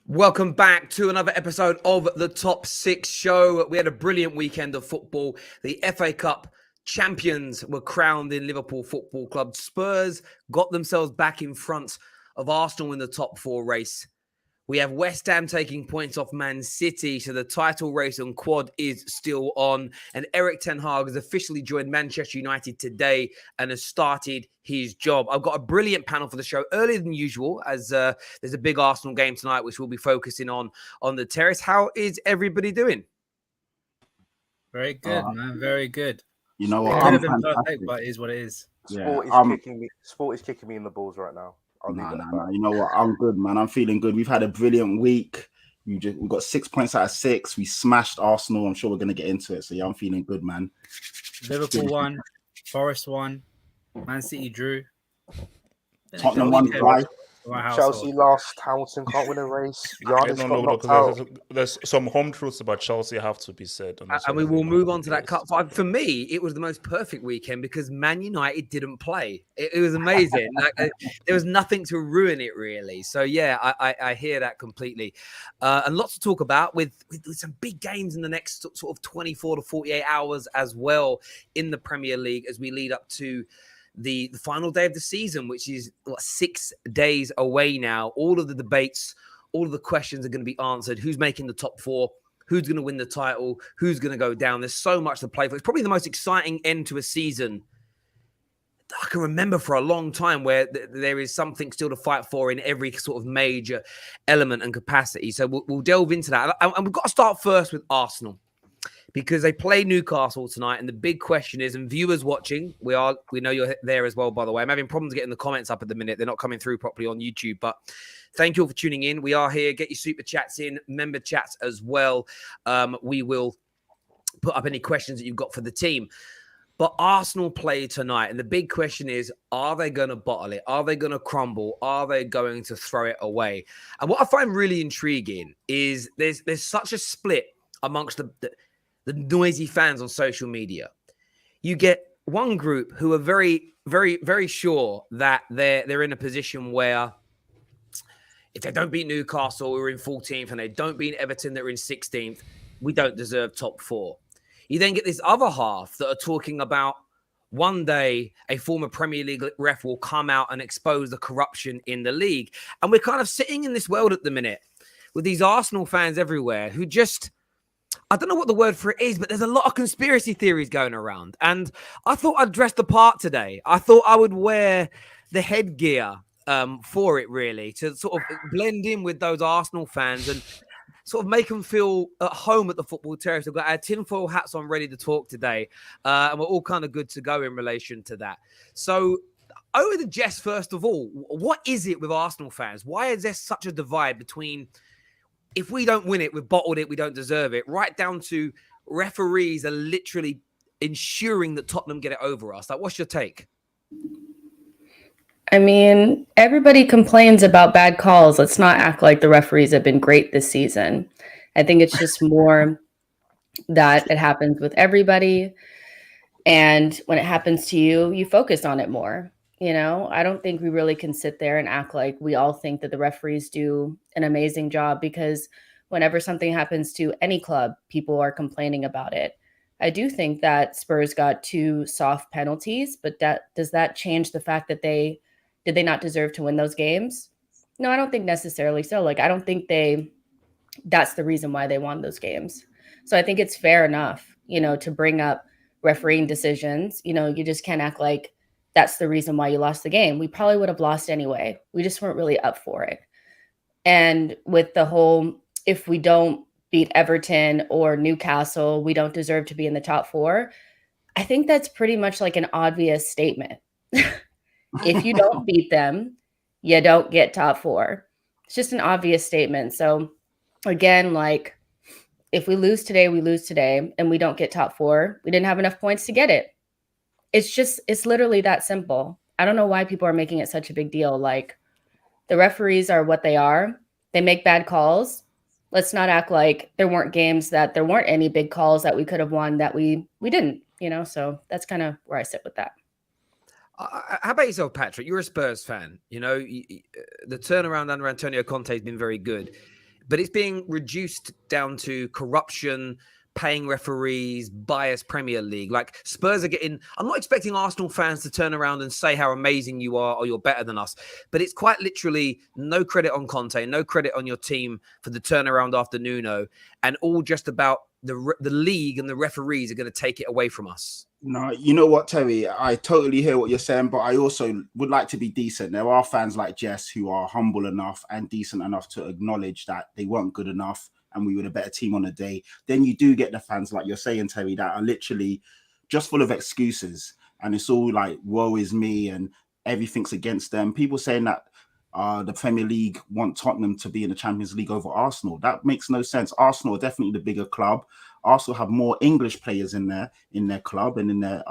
Welcome back to another episode of the Top 6 show. We had a brilliant weekend of football. The FA Cup champions were crowned in Liverpool Football Club. Spurs got themselves back in front of Arsenal in the top 4 race. We have West Ham taking points off Man City, so the title race on quad is still on. And Erik ten Hag has officially joined Manchester United today and has started his job. I've got a brilliant panel for the show earlier than usual, as there's a big Arsenal game tonight, which we'll be focusing on the terrace. How is everybody doing? Very good, man. Very good. You know what? It could have been perfect, but it is what it is. Sport is kicking me in the balls right now. Nah. You know what? I'm good, man. I'm feeling good. We've had a brilliant week. We got 6 points out of 6. We smashed Arsenal. I'm sure we're going to get into it. So, yeah, I'm feeling good, man. Liverpool won. Forest won. Man City drew. Tottenham won twice. Chelsea lost. Hamilton can't win a race. There's some home truths about Chelsea have to be said. And we will move on to that Cup 5. For me, it was the most perfect weekend because Man United didn't play. It was amazing. There was nothing to ruin it, really. So, yeah, I hear that completely. And lots to talk about with some big games in the next sort of 24 to 48 hours as well in the Premier League as we lead up to the final day of the season, which is 6 days away now. All of the debates, all of the questions are going to be answered. Who's making the top 4? Who's going to win the title? Who's going to go down? There's so much to play for. It's probably the most exciting end to a season I can remember for a long time, where there is something still to fight for in every sort of major element and capacity. So we'll delve into that. And we've got to start first with Arsenal, because they play Newcastle tonight. And the big question is, and viewers watching, we know you're there as well, by the way. I'm having problems getting the comments up at the minute. They're not coming through properly on YouTube, but thank you all for tuning in. We are here. Get your super chats in, member chats as well. We will put up any questions that you've got for the team. But Arsenal play tonight. And the big question is, are they going to bottle it? Are they going to crumble? Are they going to throw it away? And what I find really intriguing is there's such a split amongst the noisy fans on social media. You get one group who are very, very, very sure that they're in a position where if they don't beat Newcastle, we're in 14th, and they don't beat Everton, they're in 16th, we don't deserve top 4. You then get this other half that are talking about one day a former Premier League ref will come out and expose the corruption in the league. And we're kind of sitting in this world at the minute with these Arsenal fans everywhere who just, I don't know what the word for it is, but there's a lot of conspiracy theories going around. And I thought I'd dress the part today. I thought I would wear the headgear for it, really, to sort of blend in with those Arsenal fans and sort of make them feel at home at the football terrace. We've got our tinfoil hats on ready to talk today. And we're all kind of good to go in relation to that. So over to Jess, first of all, what is it with Arsenal fans? Why is there such a divide between, if we don't win it, we've bottled it, we don't deserve it, right down to referees are literally ensuring that Tottenham get it over us? Like, what's your take? I mean, everybody complains about bad calls. Let's not act like the referees have been great this season. I think it's just more that it happens with everybody. And when it happens to you, you focus on it more. You know, I don't think we really can sit there and act like we all think that the referees do an amazing job, because whenever something happens to any club, people are complaining about it. I do think that Spurs got 2 soft penalties, but does that change the fact that did they not deserve to win those games? No, I don't think necessarily so. Like, I don't think that's the reason why they won those games. So I think it's fair enough, you know, to bring up refereeing decisions. You know, you just can't act like that's the reason why you lost the game. We probably would have lost anyway. We just weren't really up for it. And with the whole, if we don't beat Everton or Newcastle, we don't deserve to be in the top 4. I think that's pretty much like an obvious statement. If you don't beat them, you don't get top 4. It's just an obvious statement. So again, like, if we lose today, we lose today, and we don't get top 4, we didn't have enough points to get it. It's literally that simple. I don't know why people are making it such a big deal. Like, the referees are what they are. They make bad calls. Let's not act like there weren't games that there weren't any big calls that we could have won that we didn't, you know? So that's kind of where I sit with that. How about yourself, Patrick? You're a Spurs fan. You know, the turnaround under Antonio Conte has been very good. but it's being reduced down to corruption, paying referees, biased Premier League. Like Spurs are getting, I'm not expecting Arsenal fans to turn around and say how amazing you are or you're better than us, but it's quite literally no credit on Conte, no credit on your team for the turnaround after Nuno, and all just about the league and the referees are going to take it away from us. No, you know what, Terry? I totally hear what you're saying, but I also would like to be decent. There are fans like Jess who are humble enough and decent enough to acknowledge that they weren't good enough and we were a better team on the day. Then you do get the fans, like you're saying, Terry, that are literally just full of excuses. And it's all like, woe is me and everything's against them. People saying that the Premier League want Tottenham to be in the Champions League over Arsenal. That makes no sense. Arsenal are definitely the bigger club. Arsenal have more English players in their club and in their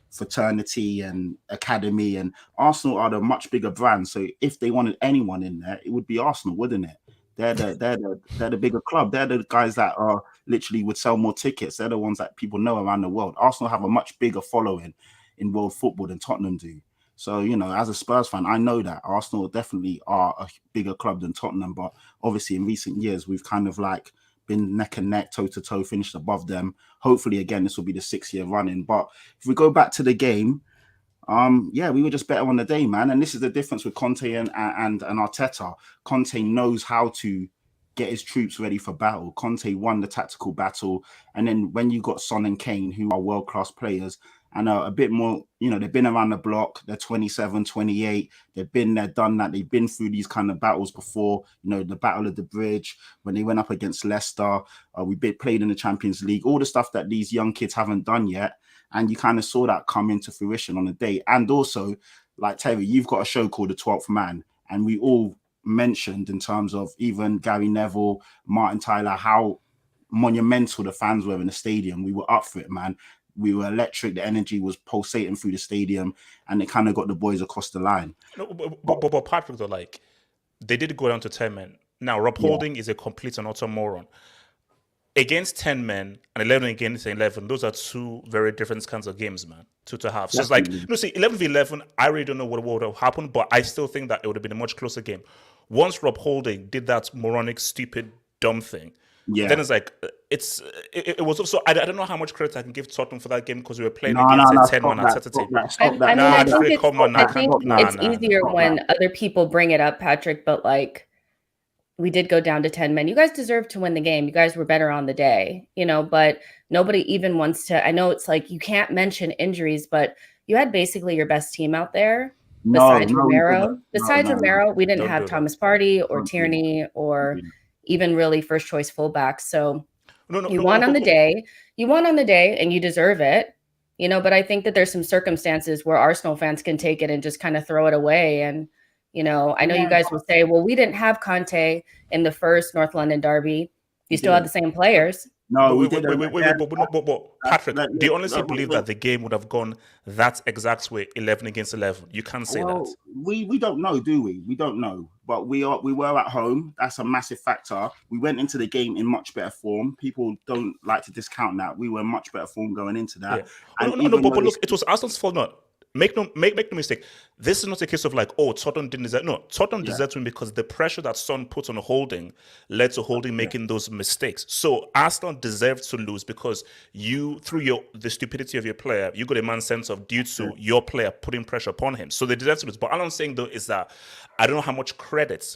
fraternity and academy. And Arsenal are the much bigger brand. So if they wanted anyone in there, it would be Arsenal, wouldn't it? They're the bigger club. They're the guys that are literally would sell more tickets. They're the ones that people know around the world. Arsenal have a much bigger following in world football than Tottenham do. So, you know, as a Spurs fan, I know that Arsenal definitely are a bigger club than Tottenham. But obviously in recent years, we've kind of like been neck and neck, toe to toe, finished above them. Hopefully, again, this will be the 6-year running. But if we go back to the game, yeah, we were just better on the day, man. And this is the difference with Conte and Arteta. Conte knows how to get his troops ready for battle. Conte won the tactical battle. And then when you got Son and Kane, who are world-class players and are a bit more, you know, they've been around the block, they're 27, 28, they've been there, done that, they've been through these kind of battles before, you know, the Battle of the Bridge, when they went up against Leicester, we played in the Champions League, all the stuff that these young kids haven't done yet. And you kind of saw that come into fruition on the day. And also, like Terry, you've got a show called The 12th Man. And we all mentioned in terms of even Gary Neville, Martin Tyler, how monumental the fans were in the stadium. We were up for it, man. We were electric. The energy was pulsating through the stadium. And it kind of got the boys across the line. No, but Patrick, though, like, they did go down to 10 men. Now, Rob Holding is a complete and utter moron. Against 10 men and 11 against 11, those are two very different kinds of games, man, to have. So it's like, no, see, 11 v 11, I really don't know what would have happened, but I still think that it would have been a much closer game. Once Rob Holding did that moronic, stupid, dumb thing, then it's like, it was also, I don't know how much credit I can give Tottenham for that game because we were playing against a 10-man Arteta team. I think it's easier when other people bring it up, Patrick, but like, we did go down to 10 men. You guys deserve to win the game. You guys were better on the day, you know, but nobody even wants to. I know it's like you can't mention injuries, but you had basically your best team out there besides Romero. Romero, we didn't have Thomas Partey or Tierney or even really first choice fullbacks. So you won on the day. You won on the day and you deserve it, you know, but I think that there's some circumstances where Arsenal fans can take it and just kind of throw it away. And you know, I know you guys will say, well, we didn't have Conte in the first North London derby. You still had the same players. No, wait, Patrick, do you honestly believe that the game would have gone that exact way, 11 against 11? You can't say that. We don't know, do we? We don't know. But we were at home. That's a massive factor. We went into the game in much better form. People don't like to discount that. We were in much better form going into that. Yeah. But look, it was Arsenal's fault not. Make no mistake. This is not a case of like, oh, Tottenham didn't deserve. No, Tottenham deserved to win because the pressure that Son put on Holding led to Holding making those mistakes. So Arsenal deserved to lose because you, through the stupidity of your player, you got a man sent off due to your player putting pressure upon him. So they deserved to lose. But all I'm saying though is that I don't know how much credit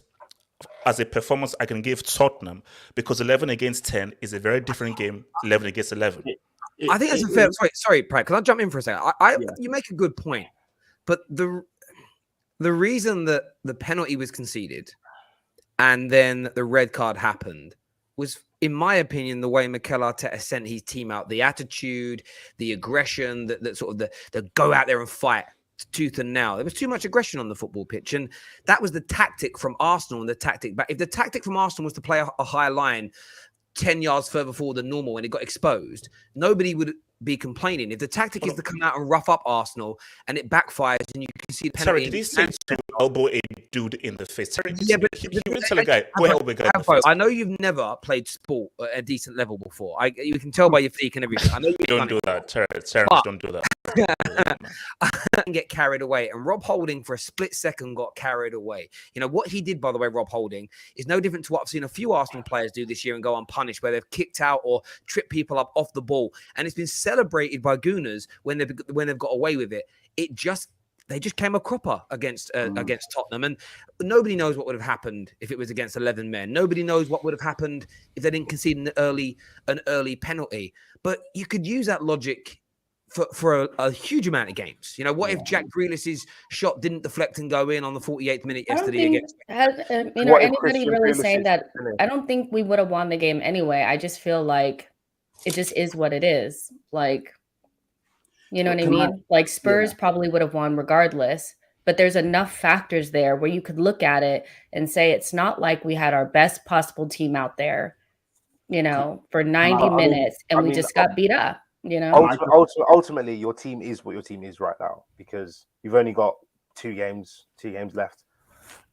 as a performance I can give Tottenham because 11 against 10 is a very different game. 11 against 11. I think that's a fair. Sorry, Pratt. Can I jump in for a second? You make a good point, but the reason that the penalty was conceded and then the red card happened was, in my opinion, the way Mikel Arteta sent his team out, the attitude, the aggression, that sort of the go out there and fight tooth and nail. There was too much aggression on the football pitch, and that was the tactic from Arsenal and the tactic back. If the tactic from Arsenal was to play a high line 10 yards further forward than normal when it got exposed, nobody would be complaining. If the tactic is to come out and rough up Arsenal and it backfires and you can see the penalty. Sorry, did he say to elbow a dude in the face. Terry, Yeah, but he wouldn't tell a guy, go ahead with a guy in the Alpo, face. I know you've never played sport at a decent level before. You can tell by your physique and everything. I know you've Don't done do it. that, Terrence, don't do that. I can get carried away. And Rob Holding, for a split second, got carried away. You know, what he did, by the way, Rob Holding, is no different to what I've seen a few Arsenal players do this year and go unpunished, where they've kicked out or tripped people up off the ball. And it's been celebrated by Gooners when they've got away with it. They just came a cropper against Tottenham, and nobody knows what would have happened if it was against 11 men. Nobody knows what would have happened if they didn't concede an early penalty. But you could use that logic for a huge amount of games. You know, what if Jack Grealish's shot didn't deflect and go in on the 48th minute yesterday? Anybody really saying that? I don't think we would have won the game anyway. I just feel like it just is what it is. Like, you know what I mean? Like Spurs probably would have won regardless, but there's enough factors there where you could look at it and say it's not like we had our best possible team out there, you know, for 90 minutes and we just got beat up, you know? Ultimately, your team is what your team is right now because you've only got two games left,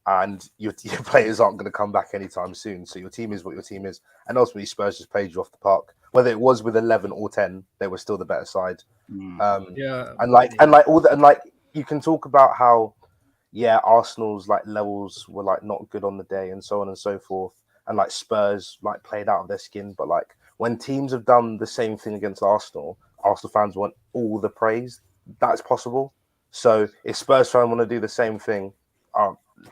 and your players aren't going to come back anytime soon. So your team is what your team is, and ultimately Spurs just played you off the park. Whether it was with 11 or 10, they were still the better side. And you can talk about how, Arsenal's like levels were like not good on the day and so on and so forth, and like Spurs like played out of their skin. But like when teams have done the same thing against Arsenal fans want all the praise that's possible. So if Spurs fans want to do the same thing,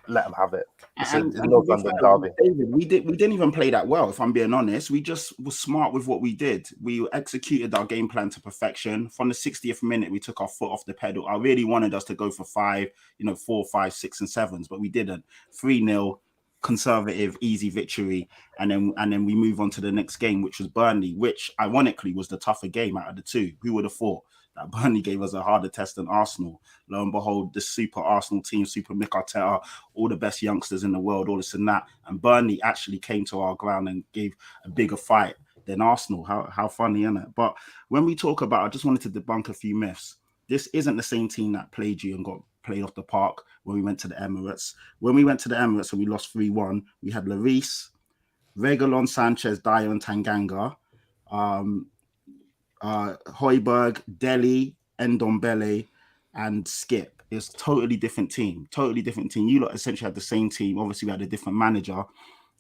let them have it. It's North London derby. David, we didn't even play that well, if I'm being honest. We just were smart with what we did. We executed our game plan to perfection. From the 60th minute, we took our foot off the pedal. I really wanted us to go for 4, 5, 6, and 7s, but we didn't. 3-0, conservative, easy victory, and then we move on to the next game, which was Burnley, which ironically was the tougher game out of the two. Who would have thought that Burnley gave us a harder test than Arsenal? Lo and behold, the super Arsenal team, super Mikel Arteta, all the best youngsters in the world, all this and that. And Burnley actually came to our ground and gave a bigger fight than Arsenal. How funny, isn't it? But when we talk about, I just wanted to debunk a few myths. This isn't the same team that played you and got played off the park when we went to the Emirates. When we went to the Emirates and we lost 3-1, we had Lloris, Reguilon, Sanchez, Dyer, and Tanganga. Højbjerg, Dele, Ndombele, and Skip. It's totally different team. You lot essentially had the same team. Obviously, we had a different manager.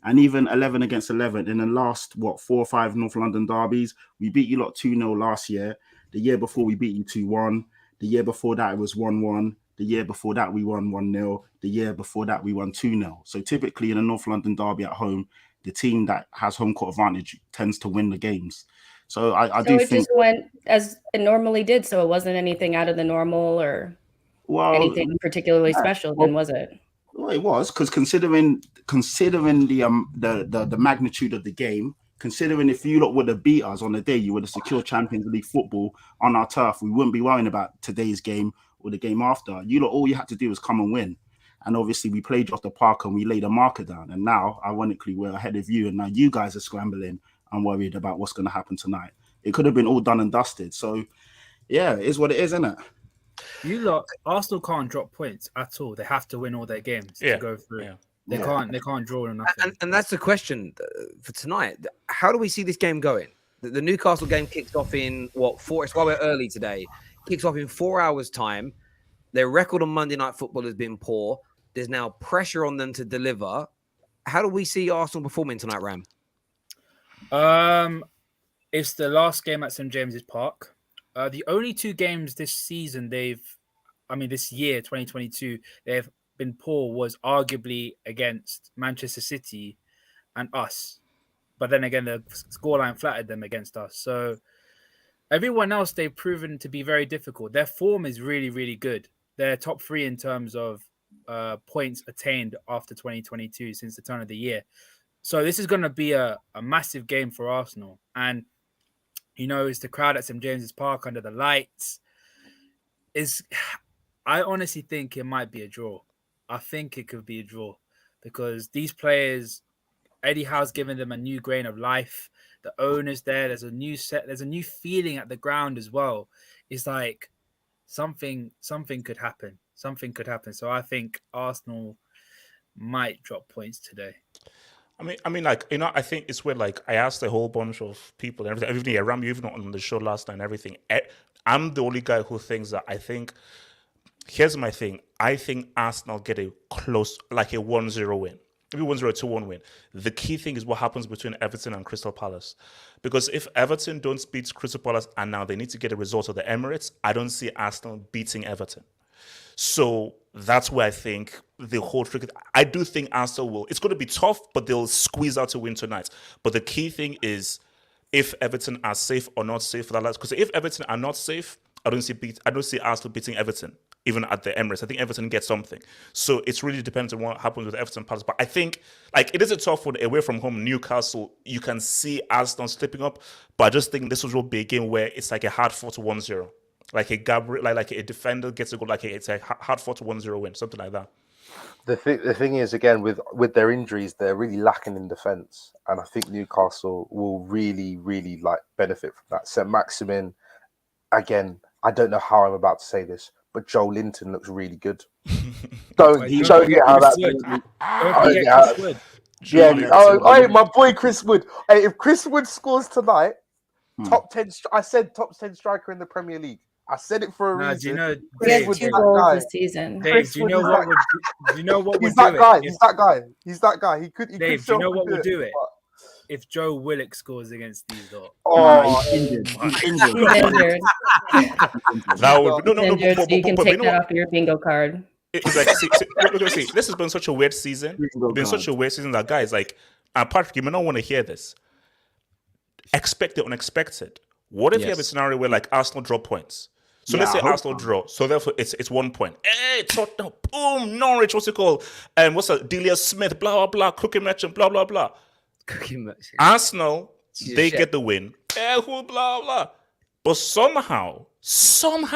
And even 11 against 11 in the last, 4 or 5 North London derbies, we beat you lot 2-0 last year. The year before, we beat you 2-1. The year before that, it was 1-1. The year before that, we won 1-0. The year before that, we won 2-0. So typically in a North London derby at home, the team that has home court advantage tends to win the games. So I do think just went as it normally did. So it wasn't anything out of the normal or anything particularly special. Then was it? Well, it was, because considering the magnitude of the game, considering if you lot would have beat us on the day, you would have secured Champions League football on our turf. We wouldn't be worrying about today's game or the game after. You lot, all you had to do was come and win. And obviously, we played you off the park and we laid a marker down. And now, ironically, we're ahead of you. And now you guys are scrambling and worried about what's going to happen tonight. It could have been all done and dusted. So, yeah, it is what it is, isn't it? You lot, Arsenal can't drop points at all. They have to win all their games to go through. Yeah. They can't draw nothing. And that's the question for tonight. How do we see this game going? The Newcastle game kicks off in it's why we're early today. Kicks off in 4 hours' time. Their record on Monday Night Football has been poor. There's now pressure on them to deliver. How do we see Arsenal performing tonight, Ram? It's the last game at St. James's Park. The only 2 games this season this year, 2022, they've been poor was arguably against Manchester City and us. But then again, the scoreline flattered them against us. So everyone else, they've proven to be very difficult. Their form is really, really good. They're top 3 in terms of points attained after 2022 since the turn of the year. So this is going to be a massive game for Arsenal. And, it's the crowd at St. James's Park under the lights. I honestly think it might be a draw. I think it could be a draw because these players, Eddie Howe's given them a new grain of life. The owner's there. There's a new feeling at the ground as well. It's like something could happen. So I think Arsenal might drop points today. I mean, like, you know, I think it's where, like, I asked a whole bunch of people and everything around me, even on the show last night and everything. I'm the only guy who thinks that. I think, here's my thing. I think Arsenal get a close, like a 1-0 win. Maybe 1-0, 2-1 win. The key thing is what happens between Everton and Crystal Palace. Because if Everton don't beat Crystal Palace and now they need to get a result of the Emirates, I don't see Arsenal beating Everton. So that's where I think the whole trick. I do think Arsenal will. It's going to be tough, but they'll squeeze out a win tonight. But the key thing is if Everton are safe or not safe for that last. Because if Everton are not safe, I don't see Arsenal beating Everton even at the Emirates. I think Everton gets something. So it really depends on what happens with Everton Palace. But I think like it is a tough one away from home. Newcastle, you can see Arsenal slipping up, but I just think this will be a game where it's like a hard fought 1-0. Like a Gabriel, like a defender gets a goal, like it's a hard fought 1-0 win, something like that. The thing is, again, with their injuries, they're really lacking in defence, and I think Newcastle will really, really like benefit from that. St. Maximin, again, I don't know how I'm about to say this, but Joe Linton looks really good. Don't get how that. My boy Chris Wood. Hey, if Chris Wood scores tonight, top 10. I said top 10 striker in the Premier League. I said it for a reason. Do you know, He has 2 goals this season. Dave, do you know what would He's do that it? guy. He's that guy. He's that guy. He could. Dave, do you know what would do it? If Joe Willock scores against these lot. Oh, he's injured. He's injured. That would no. So you can take that off your bingo card. It's like, see, this has been such a weird season. It's been such a weird season that guys like, Patrick, you may not want to hear this. Expect the unexpected. What if you have a scenario where like Arsenal drop points? So let's say Arsenal draw. So therefore it's 1 point. Hey, Tottenham, boom, Norwich, what's it called? And what's that? Delia Smith, blah, blah, blah, Cookie Merchant, blah, blah, blah. Cookie Merchant. Arsenal, they get the win. Blah, blah. But somehow, some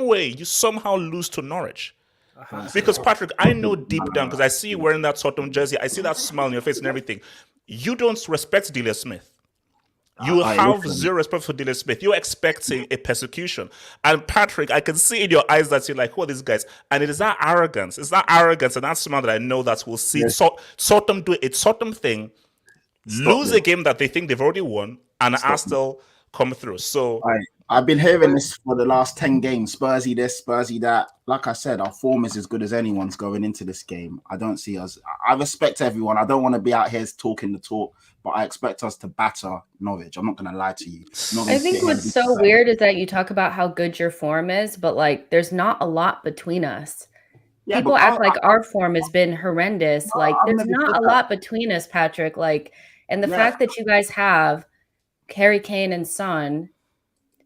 way, you somehow lose to Norwich. Because Patrick, I know deep down, because I see you wearing that Tottenham jersey, I see that smile on your face and everything. You don't respect Delia Smith. You have zero respect for Delia Smith. You're expecting a persecution. And Patrick, I can see in your eyes that you're like, who are these guys? And it is that arrogance. It's that arrogance and that smile that I know that will see Tottenham do a Tottenham thing, lose a game that they think they've already won, and Arsenal come through. So I've been hearing this for the last 10 games. Spursy this, Spursy that. Like I said, our form is as good as anyone's going into this game. I don't see us. I respect everyone. I don't want to be out here talking the talk, but I expect us to batter Norwich. I'm not going to lie to you. I think what's so weird is that you talk about how good your form is, but like there's not a lot between us. Yeah, people act like our form has been horrendous. Like there's not a lot between us, Patrick. Like, and the fact that you guys have Harry Kane and Son,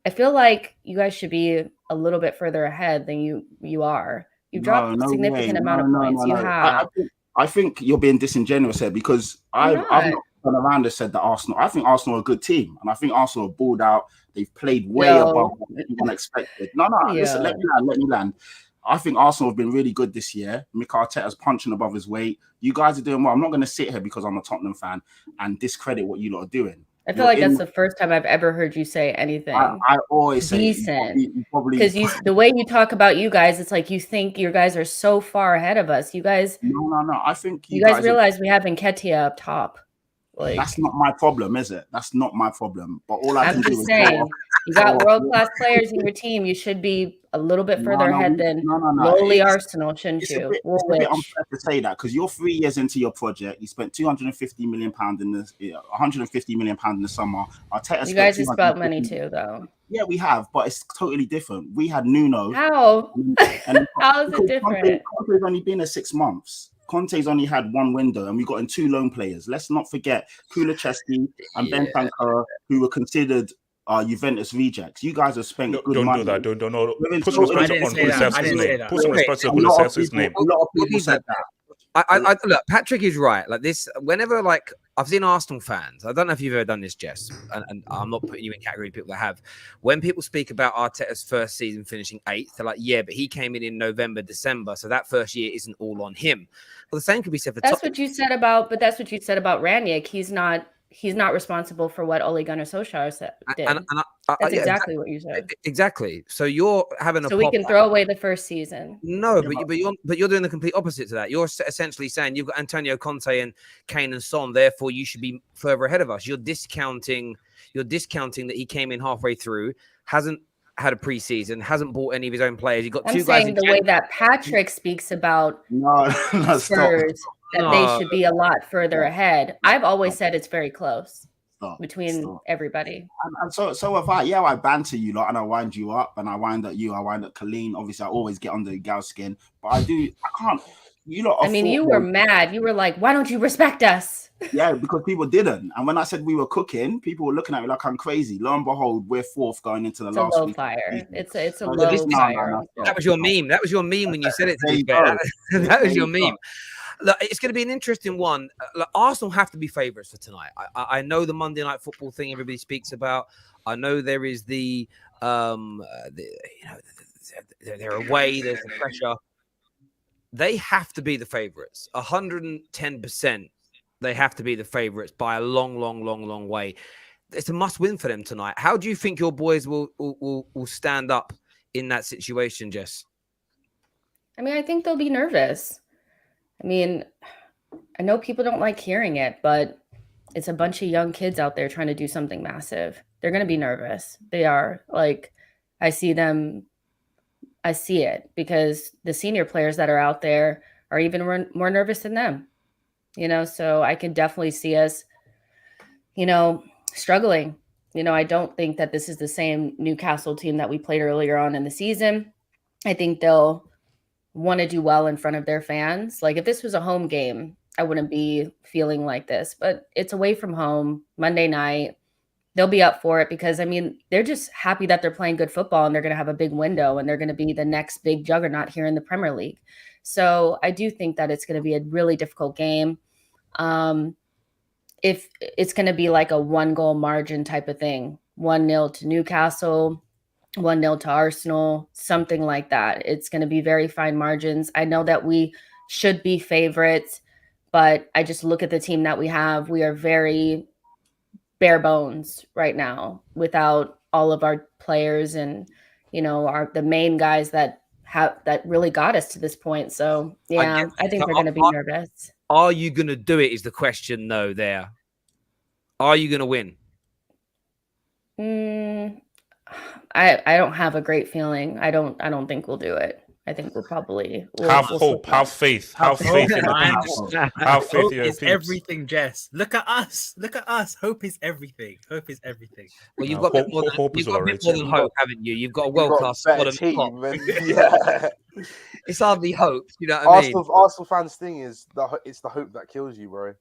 I feel like you guys should be a little bit further ahead than you are. You dropped a significant amount of points. You have. I think you're being disingenuous here because I've not gone around and said that Arsenal. I think Arsenal are a good team, and I think Arsenal are balled out. They've played way above what anyone expected. Listen, let me land. I think Arsenal have been really good this year. Mikel Arteta's punching above his weight. You guys are doing well. I'm not going to sit here because I'm a Tottenham fan and discredit what you lot are doing. I feel like that's the first time I've ever heard you say anything. I always say decent because the way you talk about you guys, it's like you think you guys are so far ahead of us. You guys, no. I think you guys realize we have Nketiah up top. Like that's not my problem, is it? That's not my problem. But all I'm just saying, you got world-class players in your team. You should be a little bit further ahead than lowly Arsenal, shouldn't you? It's a bit unfair to say that because you're 3 years into your project. You spent £250 million in the £150 million in the summer. You guys have spent money too, though. Yeah, we have, but it's totally different. We had Nuno. How? How is it different? Conte's only been there 6 months. Conte's only had one window, and we got in 2 loan players. Let's not forget Kulusevski and Ben Sankara, who were considered Juventus rejects. You guys have spent good money. Don't do that. Don't. Put some respect on Kulusevski's name. Put some respect on Kulusevski's name. A lot of people said that. I look, Patrick is right. Like this, whenever like I've seen Arsenal fans, I don't know if you've ever done this, Jess, and I'm not putting you in category of people that have. When people speak about Arteta's first season finishing 8th, they're like, yeah, but he came in November, December, so that first year isn't all on him. Well, the same could be said for. That's what you said about Ranić. He's not he's not responsible for what Ole Gunnar Solskjaer did. That's yeah, exactly what you said. Exactly. So you're having a so we can throw away the first season. No, but you're doing the complete opposite to that. You're essentially saying you've got Antonio Conte and Kane and Son, therefore you should be further ahead of us. You're discounting that he came in halfway through, hasn't had a preseason, hasn't bought any of his own players. He got two guys. I'm saying the way that Patrick speaks about Spurs, they should be a lot further ahead. I've always said it's very close between everybody. And so if I banter you lot and I wind you up and I wind up you, I wind up Colleen. Obviously, I always get under the gal skin, but I can't. You lot. I mean, you were mad. You were like, "Why don't you respect us?" Yeah, because people didn't. And when I said we were cooking, people were looking at me like I'm crazy. Lo and behold, we're fourth going into the last week. Fire. It's a low fire. That was your meme. That was your meme when you said it. That was your meme. Look, it's going to be an interesting one. Arsenal have to be favourites for tonight. I know the Monday Night Football thing everybody speaks about. I know there is they're away. There's the pressure. They have to be the favourites. 110%. They have to be the favourites by a long way. It's a must-win for them tonight. How do you think your boys will stand up in that situation, Jess? I mean, I think they'll be nervous. I mean, I know people don't like hearing it, but it's a bunch of young kids out there trying to do something massive. They're going to be nervous. They are. Like, I see it because the senior players that are out there are even more nervous than them. So I can definitely see us, struggling. I don't think that this is the same Newcastle team that we played earlier on in the season. I think they'll want to do well in front of their fans. Like if this was a home game, I wouldn't be feeling like this, but it's away from home, Monday night. They'll be up for it because, I mean, they're just happy that they're playing good football and they're going to have a big window and they're going to be the next big juggernaut here in the Premier League. So I do think that it's going to be a really difficult game. If it's going to be like a 1-goal margin type of thing, 1-0 to Newcastle, 1-0 to Arsenal, something like that. It's going to be very fine margins. I know that we should be favorites, but I just look at the team that we have. We are very bare bones right now without all of our players and, the main guys that really got us to this point. So, yeah, I think they're going to be nervous. Are you going to do it is the question, though, there. Are you going to win? I don't have a great feeling. I don't think we'll do it. I think we'll probably have hope, have faith, have faith in the Have faith in is everything, Jess. Look at us. Hope is everything. Hope is everything. Well, you've got a bit more than hope, haven't you? You've got a world-class squad of top. Yeah. It's hardly hope. You know what I mean? Arsenal fans' thing is it's the hope that kills you, bro.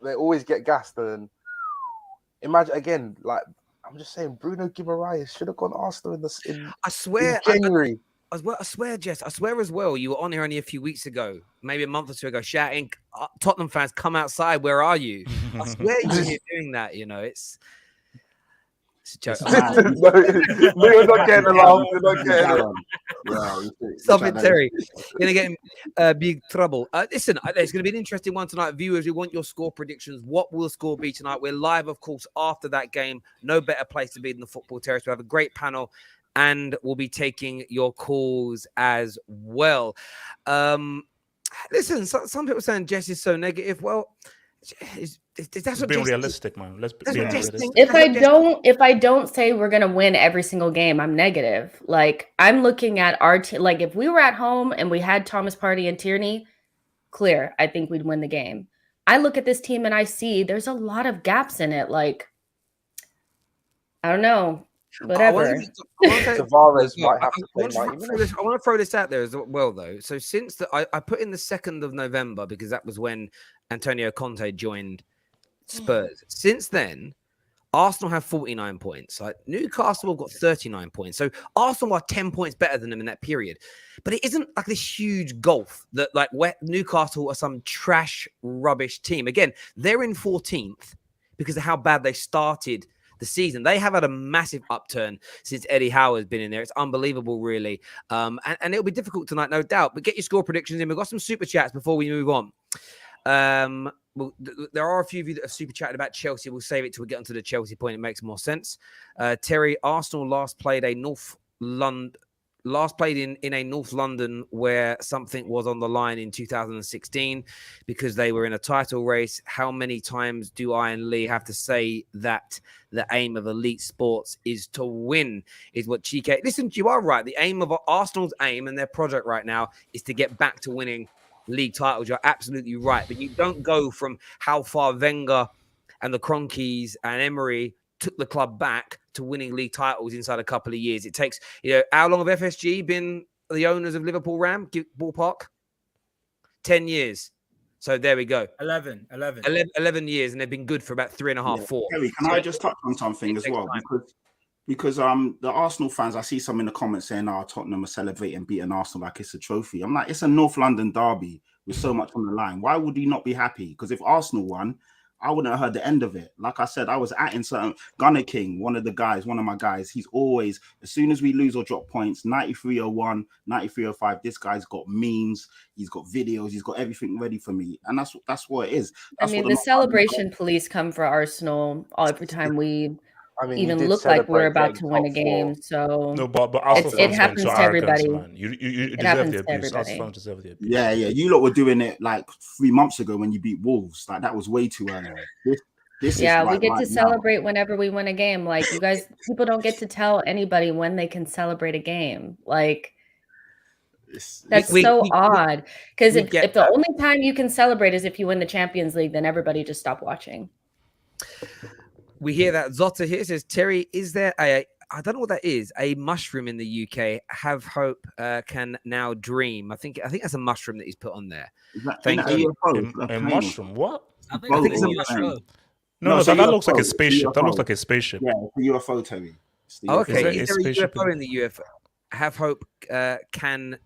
They always get gassed, and imagine again, like I'm just saying, Bruno Guimaraes should have gone Arsenal in January. I swear, Jess, I swear as well, you were on here only a few weeks ago, maybe a month or two ago, shouting, Tottenham fans, come outside, where are you? I swear you're doing that, it's a joke. We're not getting along. We're not getting along. Stop it, Terry. You're going to get in big trouble. Listen, it's going to be an interesting one tonight. Viewers, we want your score predictions. What will the score be tonight? We're live, of course, after that game. No better place to be than the Football Terrace. We have a great panel. And we'll be taking your calls as well. Listen, some people are saying Jess is so negative. Well, that's being realistic, man. Let's be realistic. If I don't say we're gonna win every single game, I'm negative. Like I'm looking at our team. Like if we were at home and we had Thomas Partey and Tierney, clear, I think we'd win the game. I look at this team and I see there's a lot of gaps in it. Like I don't know. Whatever. I want to throw this out there as well, though. So since I put in the 2nd of November because that was when Antonio Conte joined Spurs. Since then, Arsenal have 49 points. Like Newcastle have got 39 points. So Arsenal are 10 points better than them in that period. But it isn't like this huge gulf that like where Newcastle are some trash rubbish team. Again, they're in 14th because of how bad they started the season. They have had a massive upturn since Eddie Howe has been in there. It's unbelievable, really. And it'll be difficult tonight, no doubt. But get your score predictions in. We've got some super chats before we move on. Well, there are a few of you that have super chatted about Chelsea. We'll save it till we get onto the Chelsea point. It makes more sense. Terry, Arsenal last played in a North London where something was on the line in 2016 because they were in a title race. How many times do I and Lee have to say that the aim of elite sports is to win? Is what Chike. Listen, you are right. The aim of Arsenal's aim and their project right now is to get back to winning league titles. You're absolutely right. But you don't go from how far Wenger and the Cronkies and Emery took the club back to winning league titles inside a couple of years. It takes, how long have FSG been the owners of Liverpool Ram Ballpark? 10 years. So there we go. 11 years, and they've been good for about 3.5, 4. Terry, can I just touch on something as well? Because the Arsenal fans, I see some in the comments saying, Tottenham are celebrating beating Arsenal like it's a trophy. I'm like, it's a North London derby with so much on the line. Why would you not be happy? Because if Arsenal won, I wouldn't have heard the end of it. Like I said, I was at certain Gunner King, one of my guys, he's always, as soon as we lose or drop points, 9301, 9305, this guy's got memes, he's got videos, he's got everything ready for me. And that's what it is. I mean, the celebration police come for Arsenal every time we even look like we're about to win a game. So no, but it happens to everybody. Man. You deserve the abuse. Arsenal deserve the abuse. Yeah. You lot were doing it like 3 months ago when you beat Wolves. Like that was way too early. This yeah, is we get right to celebrate whenever we win a game. Like you guys, people don't get to tell anybody when they can celebrate a game. Like that's so odd. Because if the only time you can celebrate is if you win the Champions League, then everybody just stop watching. We hear that. Zotta here says, Terry, is there I don't know what that is, a mushroom in the UK? Have hope, can now dream. I think that's a mushroom that he's put on there. Thank you. A mushroom? What? I think it's a mushroom. No, that looks like a spaceship. That looks like a spaceship. Yeah, it's a UFO, Terry. Okay, is there a UFO in the UFO? Have hope, can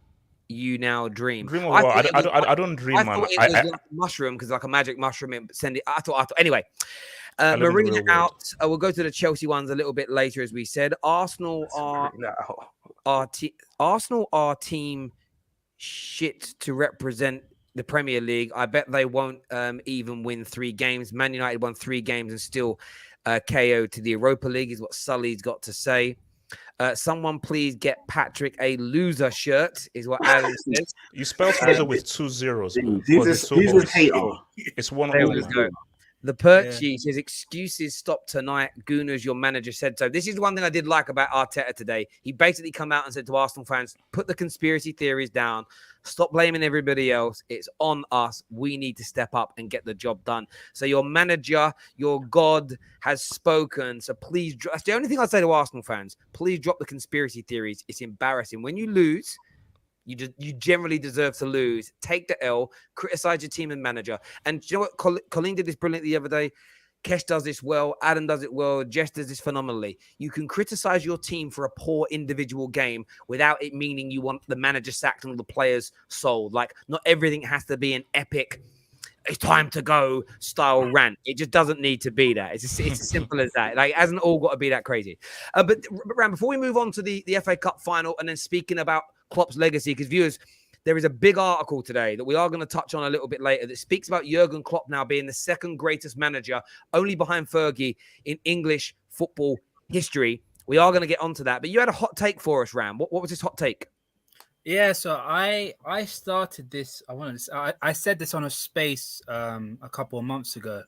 you now dream? Dream of what? I don't dream, man. I thought it was like a mushroom because like a magic mushroom. I thought. Anyway. Marina out. We'll go to the Chelsea ones a little bit later, as we said. Arsenal are team shit to represent the Premier League. I bet they won't even win 3 games. Man United won 3 games and still KO to the Europa League, is what Sully's got to say. Someone please get Patrick a loser shirt, is what Alan says. You spelled loser with 2 zeros. He's a hater. It's 1 O. The Perchy says, excuses stop tonight. Gooners, your manager said so. This is one thing I did like about Arteta today. He basically come out and said to Arsenal fans, put the conspiracy theories down. Stop blaming everybody else. It's on us. We need to step up and get the job done. So your manager, your God has spoken. So please, that's the only thing I say to Arsenal fans. Please drop the conspiracy theories. It's embarrassing. When you lose, you generally deserve to lose. Take the L, criticize your team and manager. And you know what? Colleen did this brilliantly the other day. Kesh does this well. Adam does it well. Jess does this phenomenally. You can criticize your team for a poor individual game without it meaning you want the manager sacked and all the players sold. Like, not everything has to be an epic, it's time to go style rant. It just doesn't need to be that. It's as simple as that. Like, it hasn't all got to be that crazy. But Ram, before we move on to the FA Cup final and then speaking about Klopp's legacy, because viewers, there is a big article today that we are going to touch on a little bit later that speaks about Jurgen Klopp now being the second greatest manager, only behind Fergie, in English football history. We are going to get onto that. But you had a hot take for us, Ram. What was this hot take? Yeah, so I started this. I said this on a space a couple of months ago,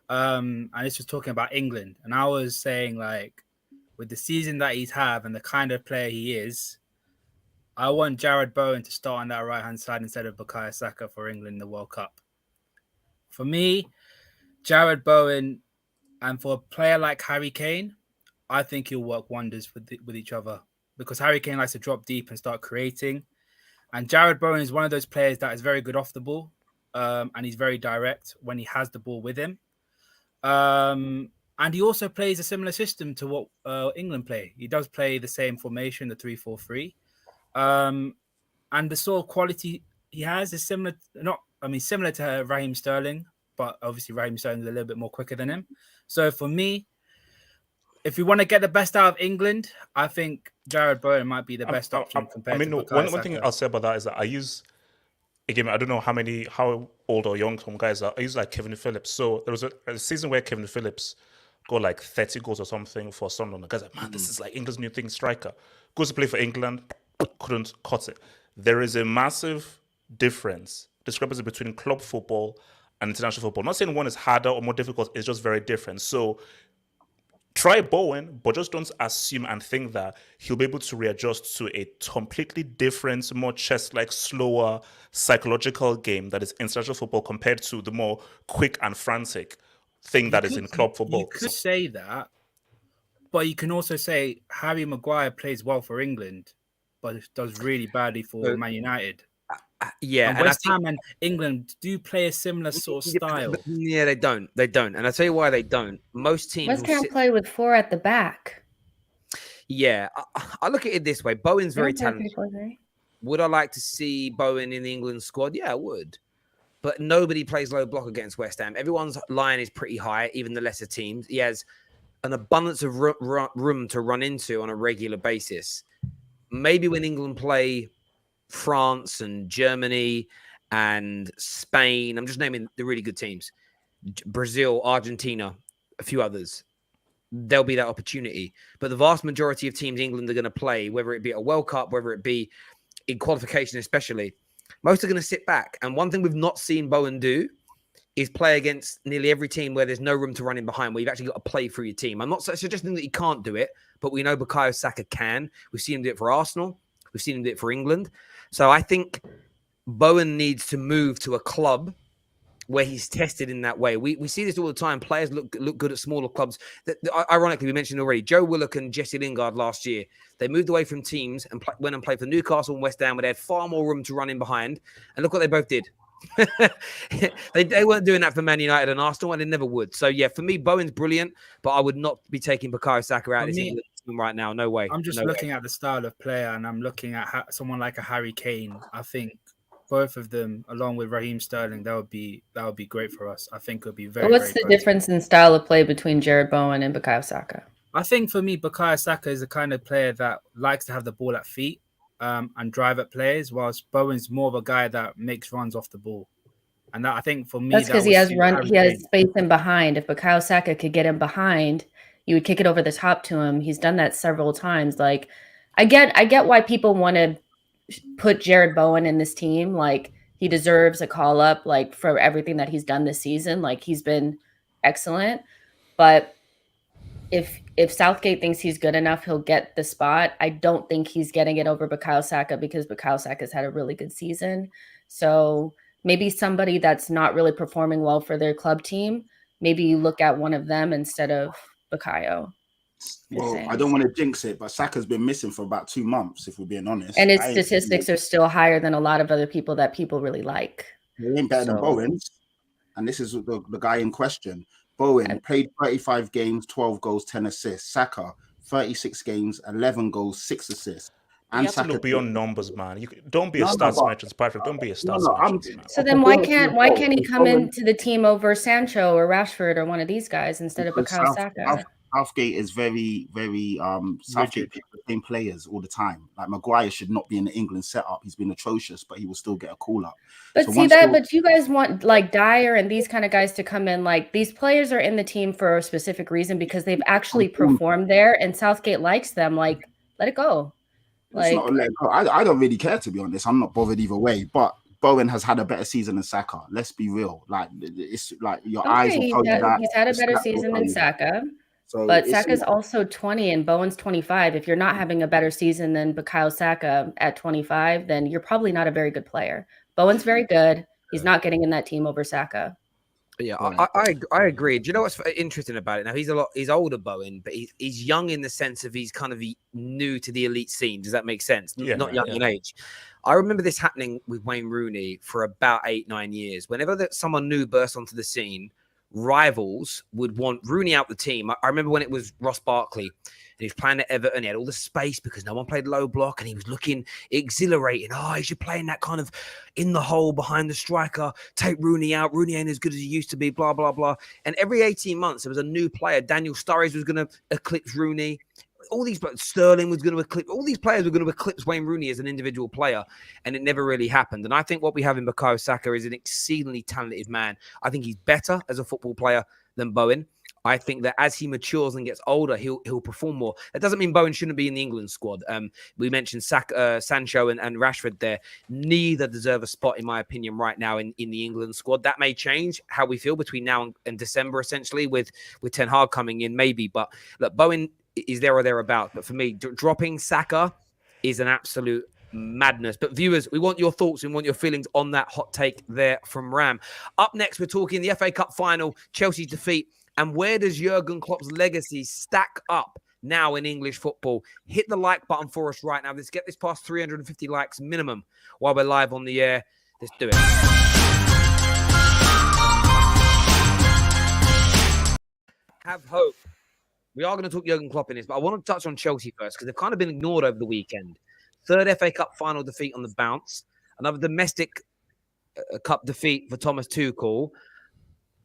and this was talking about England, and I was saying, like, with the season that he's had and the kind of player he is, I want Jared Bowen to start on that right-hand side instead of Bukayo Saka for England in the World Cup. For me, Jared Bowen, and for a player like Harry Kane, I think he'll work wonders with each other, because Harry Kane likes to drop deep and start creating. And Jared Bowen is one of those players that is very good off the ball, and he's very direct when he has the ball with him. And he also plays a similar system to what England play. He does play the same formation, the 3-4-3. And the sort of quality he has is similar to Raheem Sterling, but obviously Raheem Sterling is a little bit more quicker than him. So for me, if we want to get the best out of England, I think Jared Bowen might be the best option compared to Bukayo Saka. One thing I'll say about that is that again, I don't know how old or young some guys are. I use like Kevin Phillips. So there was a season where Kevin Phillips got like 30 goals or something for Sunderland. The guy's like, man, this is like England's new thing, striker. Goes to play for England, couldn't cut it. There is a massive discrepancy between club football and international football. Not saying one is harder or more difficult, it's just very different. So try Bowen, but just don't assume and think that he'll be able to readjust to a completely different, more chess-like, slower, psychological game that is international football compared to the more quick and frantic thing that is in club football. You could say that, but you can also say Harry Maguire plays well for England, but does really badly for Man United. Yeah, and West Ham and England do play a similar sort of style. Yeah, they don't. And I'll tell you why they don't. Most teams West Ham play with 4 at the back. Yeah, I look at it this way. Bowen's very talented. Would I like to see Bowen in the England squad? Yeah, I would. But nobody plays low block against West Ham. Everyone's line is pretty high, even the lesser teams. He has an abundance of room to run into on a regular basis. Maybe when England play France and Germany and Spain, I'm just naming the really good teams, Brazil, Argentina, a few others, there'll be that opportunity. But the vast majority of teams England are going to play, whether it be a World Cup, whether it be in qualification especially, most are going to sit back. And one thing we've not seen Bowen do is play against nearly every team where there's no room to run in behind, where you've actually got to play through your team. I'm not suggesting that he can't do it, but we know Bukayo Saka can. We've seen him do it for Arsenal. We've seen him do it for England. So I think Bowen needs to move to a club where he's tested in that way. We see this all the time. Players look good at smaller clubs. Ironically, we mentioned already, Joe Willock and Jesse Lingard last year, they moved away from teams and went and played for Newcastle and West Ham, where they had far more room to run in behind. And look what they both did. they weren't doing that for Man United and Arsenal, and they never would. So, yeah, for me, Bowen's brilliant, but I would not be taking Bukayo Saka out of this England team right now. No way. I'm just looking at the style of player, and I'm looking at someone like a Harry Kane. I think both of them, along with Raheem Sterling, that would be great for us. I think it would be very. What's the difference in style of play between Jared Bowen and Bukayo Saka? I think for me, Bukayo Saka is the kind of player that likes to have the ball at feet and drive at players, whilst Bowen's more of a guy that makes runs off the ball. And that, I think for me, that's because he has space in behind. If Bukayo Saka could get him behind, you would kick it over the top to him. He's done that several times. Like, I get why people want to put Jared Bowen in this team. Like, he deserves a call up, like, for everything that he's done this season. Like, he's been excellent. But if Southgate thinks he's good enough, he'll get the spot. I don't think he's getting it over Bukayo Saka because Bukayo Saka's had a really good season. So maybe somebody that's not really performing well for their club team, maybe you look at one of them instead of Bukayo. Well, I don't want to jinx it, but Saka's been missing for about 2 months, if we're being honest. And his statistics are still higher than a lot of other people that people really like. He ain't better than Bowen's. And this is the guy in question. Bowen played 35 games, 12 goals, 10 assists. Saka, 36 games, 11 goals, 6 assists. And you have to look beyond numbers, man. Don't be a stats merchant, Patrick. Don't be a stats merchant. So then why can't he come into the team over Sancho or Rashford or one of these guys instead of Bukayo Saka? Southgate is very, very Southgate picks the same players all the time. Like, Maguire should not be in the England setup. He's been atrocious, but he will still get a call up. But but you guys want like Dyer and these kind of guys to come in. Like, these players are in the team for a specific reason because they've actually performed there, and Southgate likes them. Like, let it go. Like, not let it go. I don't really care, to be honest. I'm not bothered either way. But Bowen has had a better season than Saka. Let's be real. Like, it's like your eyes will tell you that. He's had a better season than Saka. But Saka's also 20 and Bowen's 25. If you're not having a better season than Bukayo Saka at 25, then you're probably not a very good player. Bowen's very good. He's not getting in that team over Saka. Yeah, I agree. Do you know what's interesting about it? Now, he's older, Bowen, but he's young in the sense of he's kind of new to the elite scene. Does that make sense? Yeah, not young in age. I remember this happening with Wayne Rooney for about 8-9 years. Whenever someone new burst onto the scene, rivals would want Rooney out the team. I remember when it was Ross Barkley and he was playing at Everton. He had all the space because no one played low block and he was looking exhilarating. Oh, he should play in that kind of in the hole behind the striker. Take Rooney out. Rooney ain't as good as he used to be, blah, blah, blah. And every 18 months, there was a new player. Daniel Sturridge was going to eclipse Rooney. all these Sterling was going to eclipse, all these players were going to eclipse Wayne Rooney as an individual player, and it never really happened. And I think what we have in Bukayo Saka is an exceedingly talented man. I think he's better as a football player than Bowen. I think that as he matures and gets older, he'll perform more. That doesn't mean Bowen shouldn't be in the England squad. We mentioned Sancho and Rashford there. Neither deserve a spot, in my opinion, right now in the England squad. That may change how we feel between now and December, essentially, with Ten Hag coming in, maybe. But look, Bowen is there or thereabouts. But for me, dropping Saka is an absolute madness. But viewers, we want your thoughts and want your feelings on that hot take there from Ram. Up next, we're talking the FA Cup final, Chelsea's defeat. And where does Jurgen Klopp's legacy stack up now in English football? Hit the like button for us right now. Let's get this past 350 likes minimum while we're live on the air. Let's do it. Have hope. We are going to talk Jurgen Klopp in this, but I want to touch on Chelsea first because they've kind of been ignored over the weekend. Third FA Cup final defeat on the bounce. Another domestic cup defeat for Thomas Tuchel.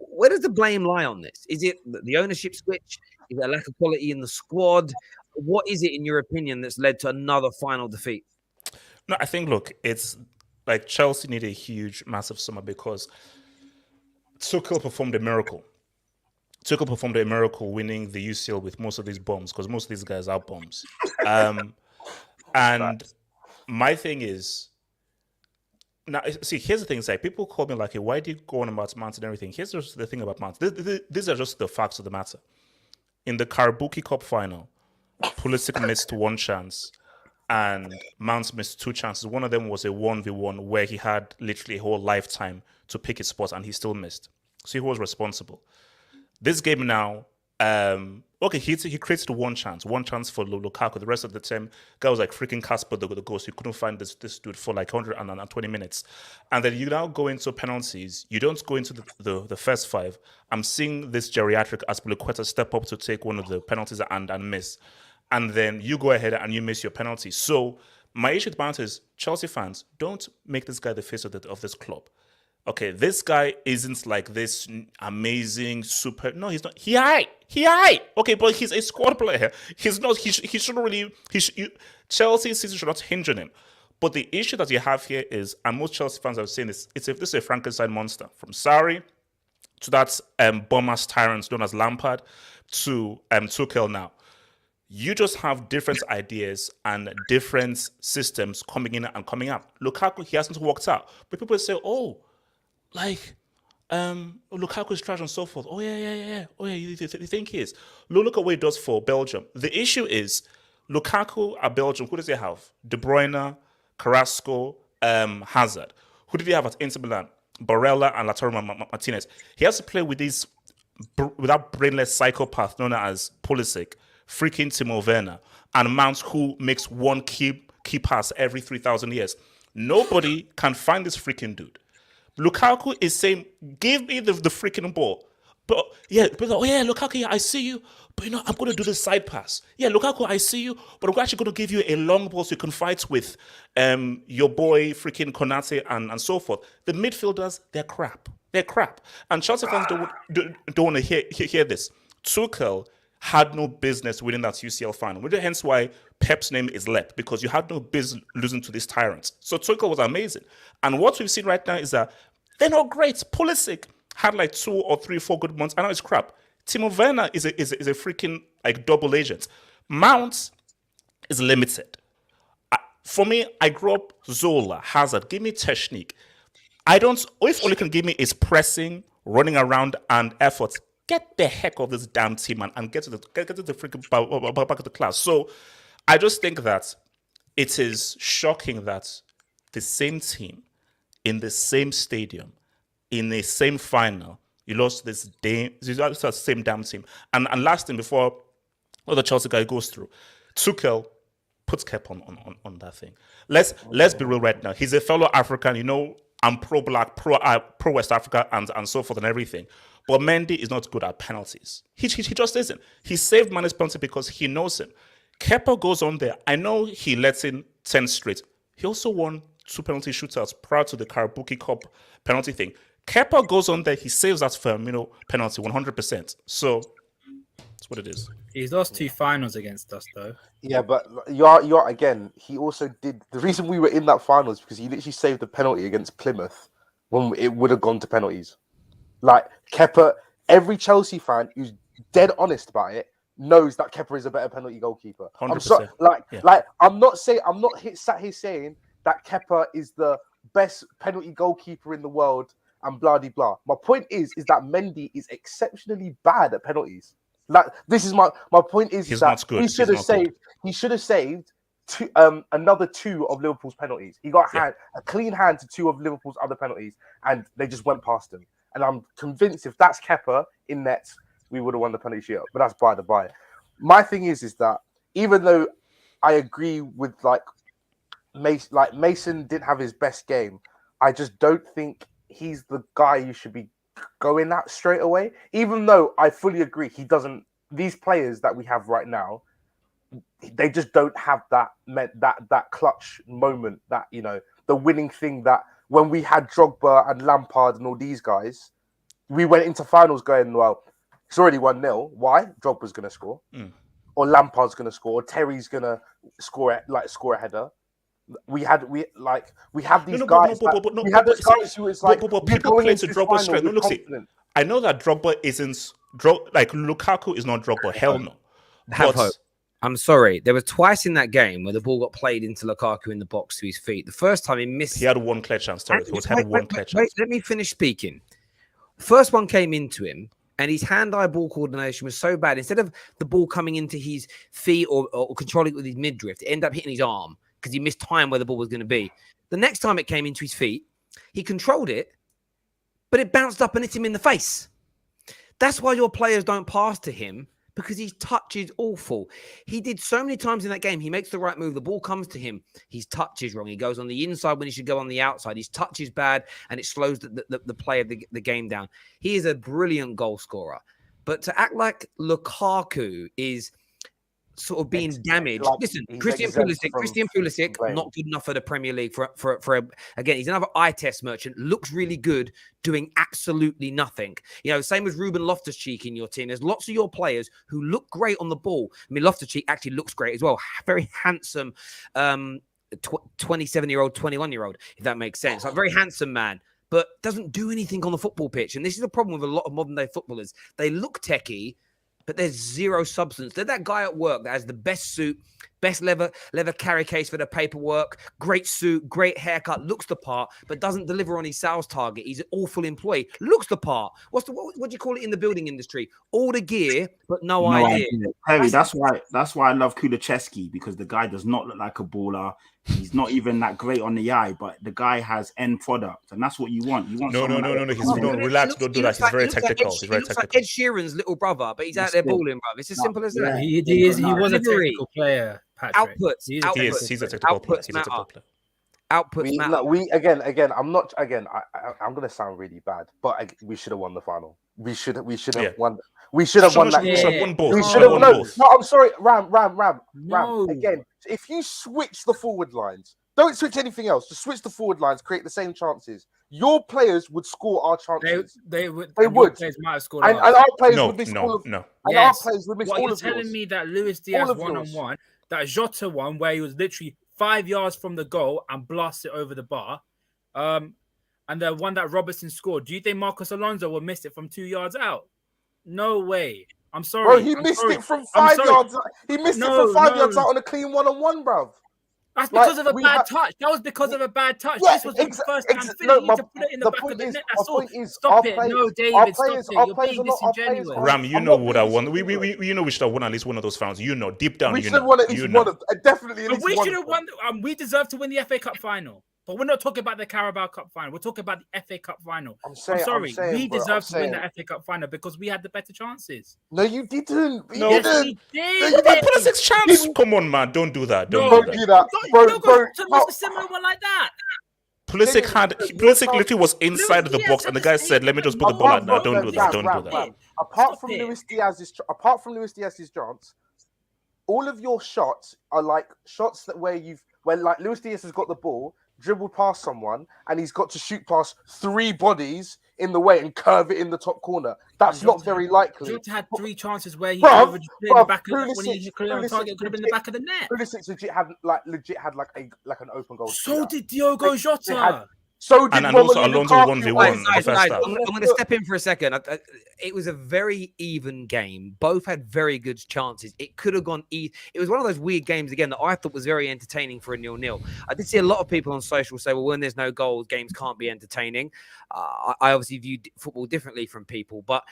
Where does the blame lie on this? Is it the ownership switch? Is it a lack of quality in the squad? What is it, in your opinion, that's led to another final defeat? No, I think, look, it's like Chelsea need a huge, massive summer because Tuchel performed a miracle. Tuchel performed a miracle winning the UCL with most of these bombs because most of these guys are bombs. And my thing is, now, see, here's the thing. It's like people call me like, hey, why do you go on about Mount and everything? Here's just the thing about Mount. These are just the facts of the matter. In the Karabuki Cup final, Pulisic missed one chance and Mount missed two chances. One of them was a 1v1 where he had literally a whole lifetime to pick his spot and he still missed. So he was responsible. This game now, okay, he created one chance for Lukaku. The rest of the time, guy was like freaking Casper the ghost. You couldn't find this dude for like 120 minutes. And then you now go into penalties. You don't go into the first five. I'm seeing this geriatric Azpilicueta step up to take one of the penalties and miss. And then you go ahead and you miss your penalty. So my issue with Mount is, Chelsea fans, don't make this guy the face of this club. Okay, this guy isn't like this amazing super. No, he's not. He high. Okay, but he's a squad player. He's not. He shouldn't really. Chelsea season should not hinge on him. But the issue that you have here is, and most Chelsea fans are saying this, this is a Frankenstein monster. From Sarri to that bomb-ass tyrant known as Lampard to Tuchel now. You just have different ideas and different systems coming in and coming out. Lukaku, he hasn't worked out. But people say, oh, like, Lukaku is trash and so forth. Oh, yeah. Oh, yeah, you think he is? Look at what he does for Belgium. The issue is, Lukaku at Belgium, who does he have? De Bruyne, Carrasco, Hazard. Who did he have at Inter Milan? Barella and Lautaro Martinez. He has to play with that brainless psychopath known as Pulisic, freaking Timo Werner, and Mount, who makes one key pass every 3,000 years. Nobody can find this freaking dude. Lukaku is saying, give me the freaking ball. But Lukaku, yeah, I see you. But I'm going to do the side pass. Yeah, Lukaku, I see you. But I'm actually going to give you a long ball so you can fight with your boy freaking Konate and so forth. The midfielders, they're crap. And Chelsea fans don't want to hear this. Tuchel had no business winning that UCL final. Hence why Pep's name is Lep, because you had no business losing to these tyrants. So Tuchel was amazing. And what we've seen right now is that they're not great. Pulisic had like 2 or 3, 4 good months, and now it's crap. Timo Werner is a freaking like double agent. Mount is limited. For me, I grew up Zola, Hazard, give me technique. If all you can give me is pressing, running around, and effort, get the heck of this damn team and get to the freaking back of the class. So I just think that it is shocking that the same team in the same stadium in the same final, you lost this same damn team. And last thing before the Chelsea guy goes through, Tuchel puts cap on that thing. Let's be real right now. He's a fellow African. I'm pro-black, pro-West Africa, and so forth and everything. But Mendy is not good at penalties. He just isn't. He saved Mane's penalty because he knows him. Kepa goes on there. I know he lets in 10 straight. He also won 2 penalty shootouts prior to the Karabuki Cup penalty thing. Kepa goes on there. He saves that Firmino penalty 100%. So what it is. He's lost 2 finals against us, though. Yeah, but you're again. He also did the reason we were in that final is because he literally saved the penalty against Plymouth when it would have gone to penalties. Like Kepa, every Chelsea fan who's dead honest about it knows that Kepa is a better penalty goalkeeper. 100%. I'm sorry, I'm not sat here saying that Kepa is the best penalty goalkeeper in the world and blah de blah. My point is that Mendy is exceptionally bad at penalties. Like this is my point is He's that not good. he should have saved another 2 of Liverpool's penalties. He got a clean hand to 2 of Liverpool's other penalties, and they just went past him. And I'm convinced if that's Kepa in net, we would have won the penalty shootout. But that's by the by. My thing is that even though I agree with Mason didn't have his best game, I just don't think he's the guy you should be going at straight away. Even though I fully agree, he doesn't. These players that we have right now, they just don't have that clutch moment, that the winning thing that when we had Drogba and Lampard and all these guys, we went into finals going, well, it's already 1-0. Why? Drogba's going to score, or Lampard's going to score, or Terry's going to score a header. We have these guys. We have these guys who is like people play to Drogba's strength. No, look, see, I know that Drogba isn't like Lukaku is not Drogba. Hell no. Have hope. I'm sorry. There was twice in that game where the ball got played into Lukaku in the box to his feet. The first time he missed. He had one clear chance. Terry. He had one clear chance. Let me finish speaking. First one came into him, and his hand-eye ball coordination was so bad. Instead of the ball coming into his feet or controlling it with his midriff, it ended up hitting his arm because he missed time where the ball was going to be. The next time it came into his feet, he controlled it, but it bounced up and hit him in the face. That's why your players don't pass to him, because his touch is awful. He did so many times in that game. He makes the right move. The ball comes to him. His touch is wrong. He goes on the inside when he should go on the outside. His touch is bad, and it slows the play of the game down. He is a brilliant goal scorer. But to act like Lukaku is sort of being damaged. Listen, Christian Pulisic, not good enough for the Premier League. Again, he's another eye test merchant. Looks really good, doing absolutely nothing. Same as Ruben Loftus-Cheek in your team. There's lots of your players who look great on the ball. I mean, Loftus-Cheek actually looks great as well. Very handsome, 27-year-old, 21-year-old, if that makes sense. Like, very handsome man, but doesn't do anything on the football pitch. And this is the problem with a lot of modern day footballers. They look techie, but there's zero substance. They're that guy at work that has the best suit, best leather carry case for the paperwork, great suit, great haircut, looks the part, but doesn't deliver on his sales target. He's an awful employee. Looks the part. What do you call it in the building industry? All the gear, but no idea. Harry, that's why I love Kulusevski, because the guy does not look like a baller. He's not even that great on the eye, but the guy has end product, and that's what you want. No. Relax, don't do that. He's very technical. He's very technical. Like Ed Sheeran's little brother, but he's out there balling, bro. It's as simple as that. He was a technical player, Patrick. Outputs. He's a technical player. Outputs matter. I'm gonna sound really bad, but we should have won the final. We should have won. We should have won that. We should have won both. We should have no. I'm sorry, Ram. No. Again, if you switch the forward lines, don't switch anything else. Just switch the forward lines, create the same chances. Your players would score our chances. They would. Players might have scored. And our players would miss all of. No. And our players would miss what all you're of yours. telling me that Luis Diaz one-on-one, that Jota one where he was literally 5 yards from the goal and blasted it over the bar, and the one that Robertson scored. Do you think Marcos Alonso would miss it from 2 yards out? No way. I'm sorry. Bro, he missed it from 5 yards. He missed it from 5 yards out on a clean one-on-one, bro. That's because of a bad touch. That was because of a bad touch. Yeah, this was the first time Philly to put it in the back of the net. That's all. Stop it. No, David, stop it. You're being disingenuous. Ram, you know what I won. We should have won at least one of those finals. Deep down, we should have won at least one of, definitely at least we one. should have won. We deserve to win the FA Cup final. But we're not talking about the Carabao Cup final. We're talking about the FA Cup final. I'm sorry. We deserve to win the FA Cup final because we had the better chances. No, you didn't. Yes, we did. You put us 6 chance. Come on, man. Don't do that. Don't do that. Bro, similar one like that. Pulisic literally was inside of the box, and the guy said, "Let me just put the ball out now." Don't do that. Don't do that. Apart from Luis Diaz's chance, all of your shots are like shots that when like Luis Diaz has got the ball, dribbled past someone, and he's got to shoot past 3 bodies in the way and curve it in the top corner. That's not very likely. Jota had 3 chances where he Bruv, could have been in the back of Pulisic- when he cleared on target, could have been in the back of the net. Pulisic legit had like an open goal. So did Diogo Jota. So did And also Romelu Alonso Lukaku. 1v1 in the Guys, first half. I'm going to step in for a second. It was a very even game. Both had very good chances. It could have gone. It was one of those weird games again that I thought was very entertaining for a 0-0. I did see a lot of people on social say, "Well, when there's no goals, games can't be entertaining." I obviously view football differently from people, but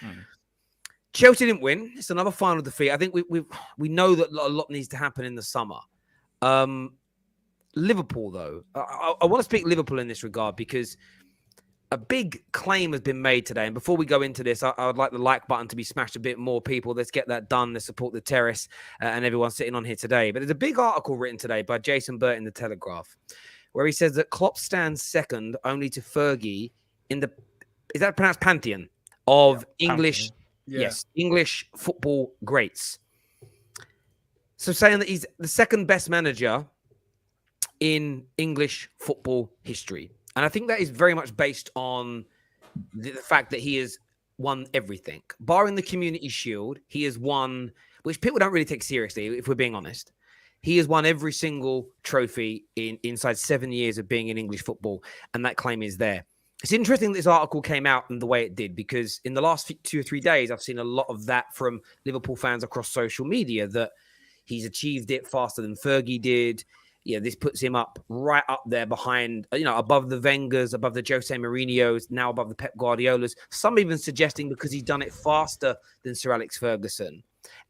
Chelsea didn't win. It's another final defeat. I think we know that a lot needs to happen in the summer. Liverpool, though, I want to speak Liverpool in this regard because a big claim has been made today. And before we go into this, I would like the like button to be smashed a bit more. People, let's get that done. Let's support the terrace and everyone sitting on here today. But there's a big article written today by Jason Burt in the Telegraph, where he says that Klopp stands second only to Fergie in the, is that pronounced pantheon of English? Yes, English football greats. So saying that he's the second best manager in English football history. And I think that is very much based on the fact that he has won everything. Barring the Community Shield, he has won, which people don't really take seriously, if we're being honest. He has won every single trophy inside 7 years of being in English football, and that claim is there. It's interesting that this article came out in the way it did, because in the last 2 or 3 days, I've seen a lot of that from Liverpool fans across social media, that he's achieved it faster than Fergie did. Yeah, this puts him right up there behind, above the Wengers, above the Jose Mourinhos, now above the Pep Guardiolas. Some even suggesting because he's done it faster than Sir Alex Ferguson.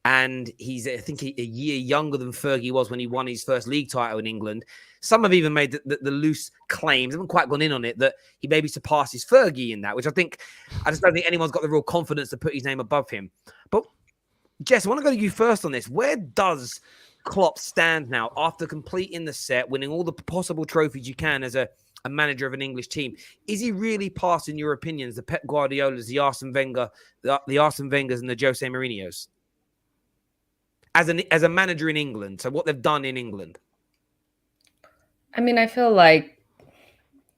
And he's, I think, a year younger than Fergie was when he won his first league title in England. Some have even made the loose claims, haven't quite gone in on it, that he maybe surpasses Fergie in that, which I just don't think anyone's got the real confidence to put his name above him. But Jess, I want to go to you first on this. Where does Klopp stand now after completing the set, winning all the possible trophies you can as a manager of an English team? Is he really past, in your opinions, the Pep Guardiolas, the Arsene Wengers, and the Jose Mourinhos as a manager in England? So what they've done in England. I mean, I feel like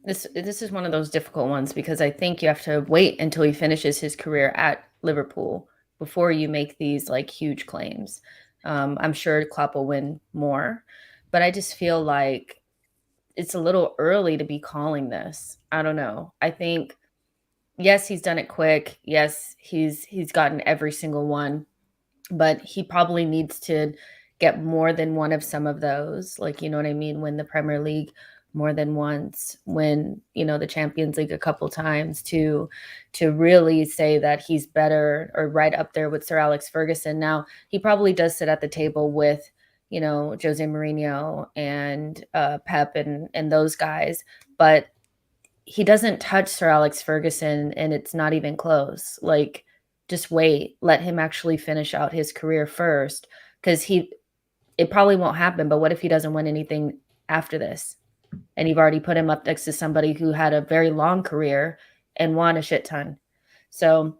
this is one of those difficult ones, because I think you have to wait until he finishes his career at Liverpool before you make these like huge claims. I'm sure Klopp will win more, but I just feel like it's a little early to be calling this. I don't know. I think, yes, he's done it quick. Yes, he's gotten every single one, but he probably needs to get more than one of some of those. Like, you know what I mean? Win the Premier League more than once, win, the Champions League a couple times to really say that he's better or right up there with Sir Alex Ferguson. Now, he probably does sit at the table with, Jose Mourinho and Pep and those guys, but he doesn't touch Sir Alex Ferguson, and it's not even close. Like, just wait, let him actually finish out his career first, because it probably won't happen. But what if he doesn't win anything after this? And you've already put him up next to somebody who had a very long career and won a shit ton. So,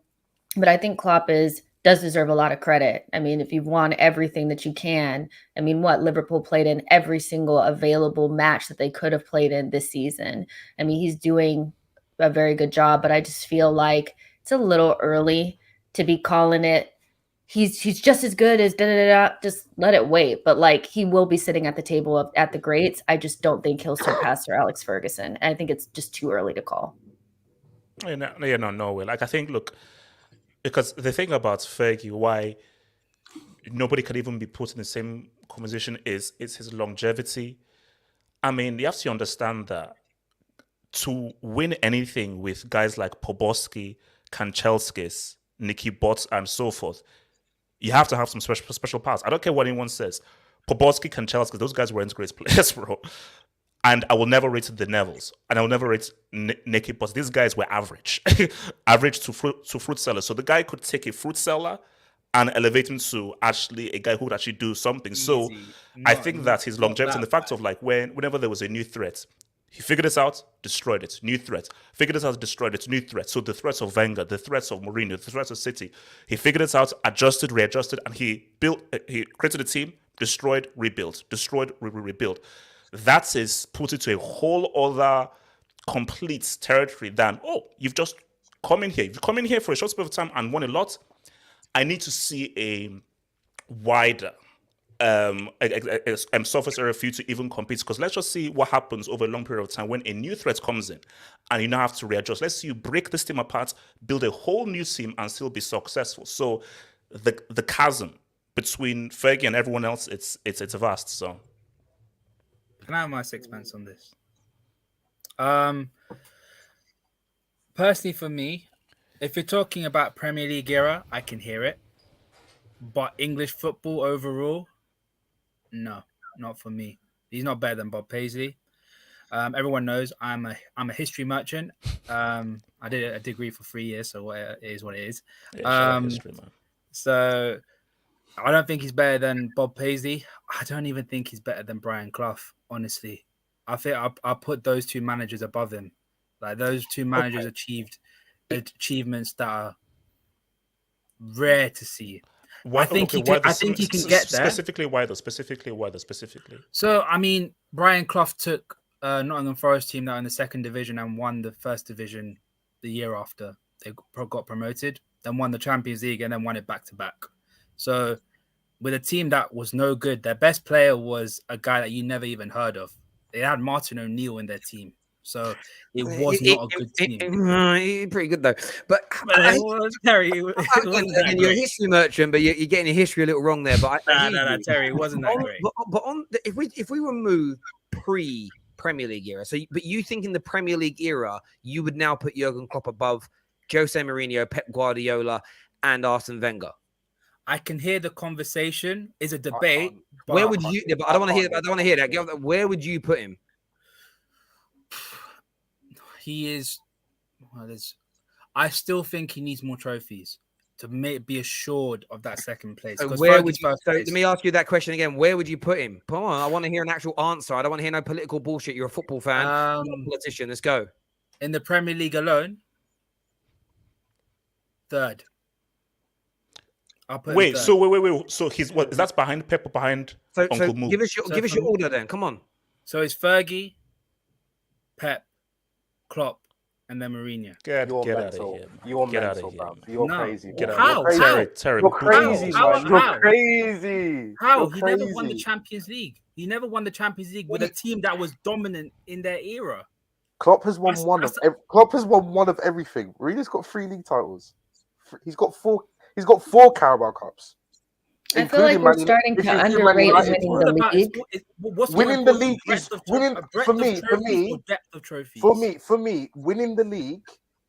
but I think Klopp does deserve a lot of credit. I mean, if you've won everything that you can, I mean, Liverpool played in every single available match that they could have played in this season. I mean, he's doing a very good job, but I just feel like it's a little early to be calling it. He's just as good as just let it wait. But like, he will be sitting at the table at the greats. I just don't think he'll surpass Sir Alex Ferguson. I think it's just too early to call. No way. Like, I think, look, because the thing about Fergie, why nobody can even be put in the same conversation is his longevity. I mean, you have to understand that to win anything with guys like Poborski, Kanchelskis, Nicky Botts, and so forth, you have to have some special powers. I don't care what anyone says. Poborski, Kanchelskis, those guys weren't great players, bro. And I will never rate the Nevilles. And I will never rate Nicky Botts. These guys were average. Average to fruit sellers. So the guy could take a fruit seller and elevate him to actually a guy who would actually do something. So I think that his longevity and the fact of like whenever there was a new threat, he figured it out, destroyed it. New threat. Figured it out, destroyed it. New threat. So the threats of Wenger, the threats of Mourinho, the threats of City, he figured it out, adjusted, readjusted, and he created a team, destroyed, rebuilt, destroyed, rebuilt. That is put it to a whole other complete territory than, you've just come in here. If you come in here for a short period of time and won a lot, I need to see a wider surface area for you to even compete. Because let's just see what happens over a long period of time when a new threat comes in and you now have to readjust. Let's see you break this team apart, build a whole new team, and still be successful. So the chasm between Fergie and everyone else, it's vast. So can I have my sixpence on this? Personally, for me, if you're talking about Premier League era, I can hear it. But English football overall, no, not for me. He's not better than Bob Paisley. Everyone knows I'm a history merchant. I did a degree for 3 years, so it is what it is. yeah, history, man. So I don't think he's better than Bob Paisley. I don't even think he's better than Brian Clough, honestly. I think I'll put those two managers above him. Like those two managers achieved achievements that are rare to see. I think he can get there. Specifically, why though? Specifically. So, I mean, Brian Clough took Nottingham Forest team that were in the second division and won the first division the year after they got promoted, then won the Champions League and then won it back to back. So, with a team that was no good, their best player was a guy that you never even heard of. They had Martin O'Neill in their team. So it was not a good team. Pretty good though, but Terry, and you're a history merchant, but you're getting your history a little wrong there. But no, Terry, it wasn't that great. But if we remove pre-Premier League era, but you think in the Premier League era you would now put Jurgen Klopp above Jose Mourinho, Pep Guardiola, and Arsene Wenger? I can hear the conversation. Is a debate. Where would you? But I don't want to hear that. Where would you put him? He is. I still think he needs more trophies to be assured of that second place. So where would you? So let me ask you that question again. Where would you put him? Come on, I want to hear an actual answer. I don't want to hear no political bullshit. You're a football fan, not a politician. Let's go. In the Premier League alone, third. Wait. So he's what? Is that behind Pep or behind Uncle Moo? Give us your order then. Come on. So it's Fergie, Pep, Klopp, and then Mourinho. Get out of here. You're mental, bro. You're crazy. Get out. How? Terry. You're crazy, man. You're crazy. How? He never won the Champions League. He never won the Champions League with a team that was dominant in their era. Klopp has won Klopp has won one of everything. Mourinho's got 3 league titles. He's got 4 Carabao Cups. I feel like we're starting to underrate winning the league. Winning the league is winning for me. Winning the league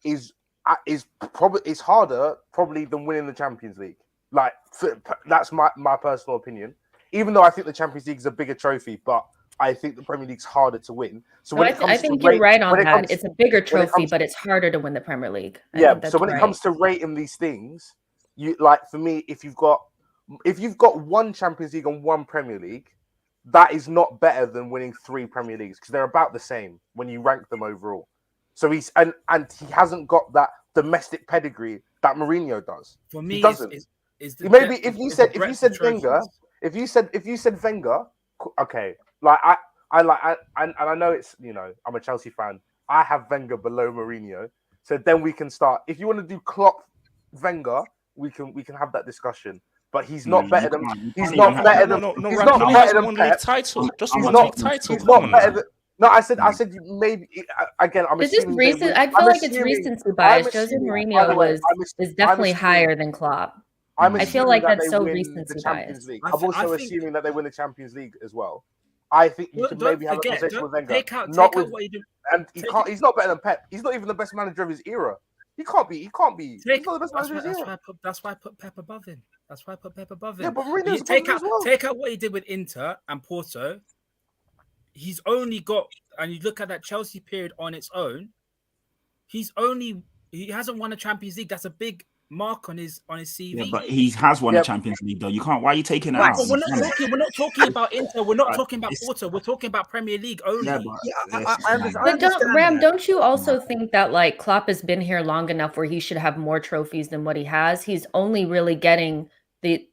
is probably harder than winning the Champions League. Like that's my personal opinion. Even though I think the Champions League is a bigger trophy, but I think the Premier League's harder to win. So when I think you're right on that. It's a bigger trophy, but it's harder to win the Premier League. So when it comes to rating these things, you like for me, if you've got 1 Champions League and 1 Premier League, that is not better than winning 3 Premier Leagues because they're about the same when you rank them overall. So he hasn't got that domestic pedigree that Mourinho does. For me, he doesn't. Maybe if you said Wenger, okay. Like I know it's I'm a Chelsea fan. I have Wenger below Mourinho. So then we can start. If you want to do Klopp, Wenger, we can have that discussion. But he's not better than. He's not better than. He's not better than Pep. Just one league title. He's not better than. No, I said maybe again. I'm assuming. I feel like it's recency bias. Jose Mourinho is definitely higher than Klopp. I feel like that's so recency bias. I'm also assuming that they win the Champions League as well. I think you can maybe have a conversation with Wenger. Take out what you do. And he's not better than Pep. He's not even the best manager of his era. He can't be. He's not the best manager of his era. That's why I put Pep above him. Yeah, but Mourinho's take out what he did with Inter and Porto. He's only got, and you look at that Chelsea period on its own. He hasn't won a Champions League. That's a big mark on his CV. Yeah, but he has won a Champions League though. You can't. Why are you taking it out? We're not talking about Inter. We're not talking about Porto. We're talking about Premier League only. Don't you also think that like Klopp has been here long enough where he should have more trophies than what he has? He's only really getting the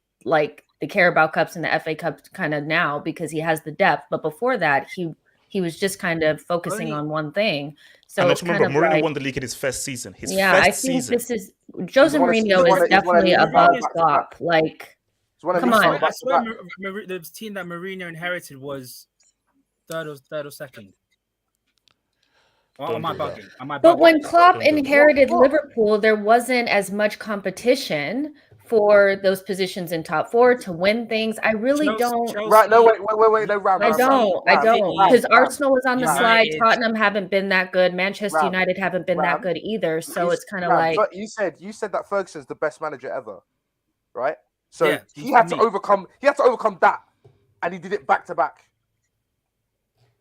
Carabao Cups and the FA Cup kind of now because he has the depth. But before that, he He was just kind of focusing on one thing. So and it's also kind remember, of Mourinho like, won the league in his first season. His yeah, first I think season. this is Jose Mourinho is definitely above Klopp. Like, come on. I swear the team that Mourinho inherited was third or second. Or am I bugging? But when Klopp inherited Liverpool, there wasn't as much competition for those positions in top four to win things. I really don't. Right? No, wait. No, Ram. I don't. Because Arsenal was on the slide. United. Tottenham haven't been that good. Manchester United haven't been that good either. So it's kind of like, but you said that Ferguson's the best manager ever, right? So Yeah, he had to overcome that, and he did it back to back.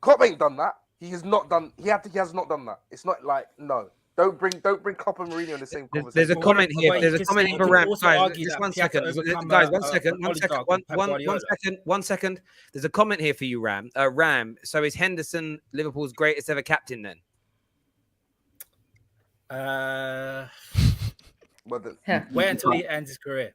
Klopp ain't done that. He has not done. He has not done that. It's not like no. Don't bring Klopp and Mourinho in the same conversation. There's a comment here. There's a comment for Ram. Guys, just 1 second. Guys, 1 second. There's a comment here for you, Ram. Ram. So is Henderson Liverpool's greatest ever captain then? Wait until he ends his career.